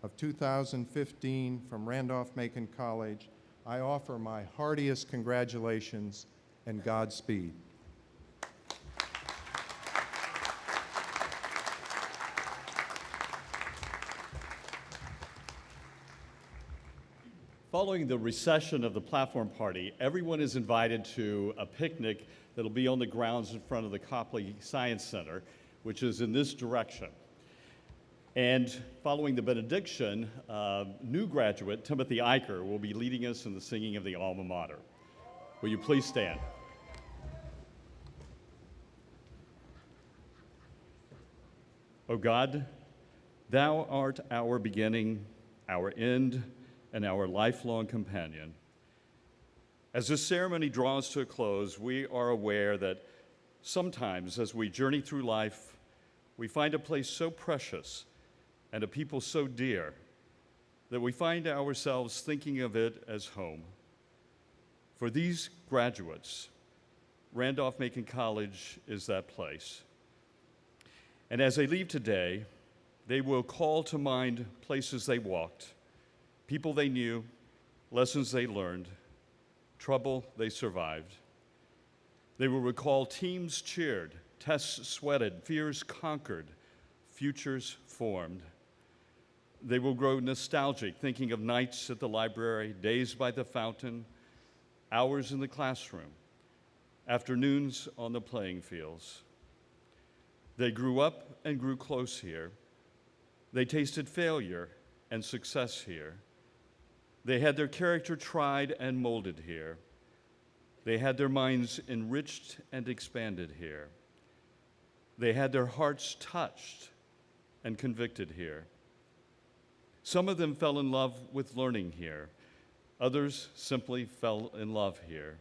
of 2015 from Randolph-Macon College, I offer my heartiest congratulations and Godspeed. Following the recession of the platform party, everyone is invited to a picnic that'll be on the grounds in front of the Copley Science Center, which is in this direction. And following the benediction, new graduate Timothy Eicher will be leading us in the singing of the alma mater. Will you please stand? O God, thou art our beginning, our end, and our lifelong companion. As this ceremony draws to a close, we are aware that sometimes as we journey through life, we find a place so precious and a people so dear that we find ourselves thinking of it as home. For these graduates, Randolph-Macon College is that place. And as they leave today, they will call to mind places they walked, people they knew, lessons they learned, trouble they survived. They will recall teams cheered, tests sweated, fears conquered, futures formed. They will grow nostalgic, thinking of nights at the library, days by the fountain, hours in the classroom, afternoons on the playing fields. They grew up and grew close here. They tasted failure and success here. They had their character tried and molded here. They had their minds enriched and expanded here. They had their hearts touched and convicted here. Some of them fell in love with learning here. Others simply fell in love here.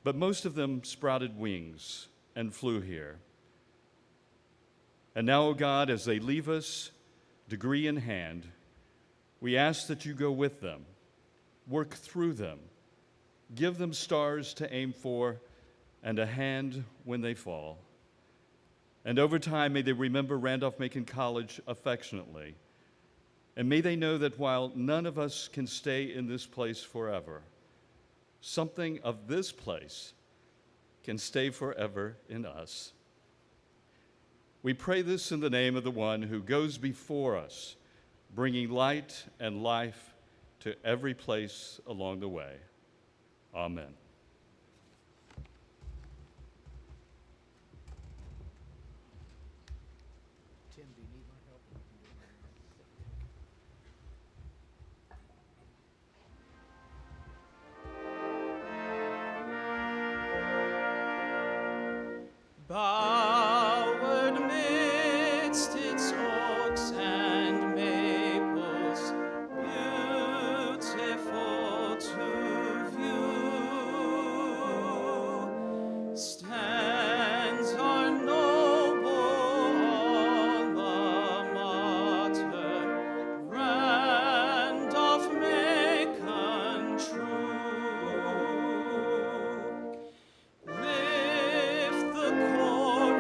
But most of them sprouted wings and flew here. And now, O God, as they leave us, degree in hand, we ask that you go with them, work through them, give them stars to aim for and a hand when they fall. And over time, may they remember Randolph-Macon College affectionately. And may they know that while none of us can stay in this place forever, something of this place can stay forever in us. We pray this in the name of the one who goes before us, bringing light and life to every place along the way. Amen. Tim, do you need my help? Bowered midst its oaks and maples, beautiful to view, stands our noble alma mater, Randolph-Macon true. Lift the chord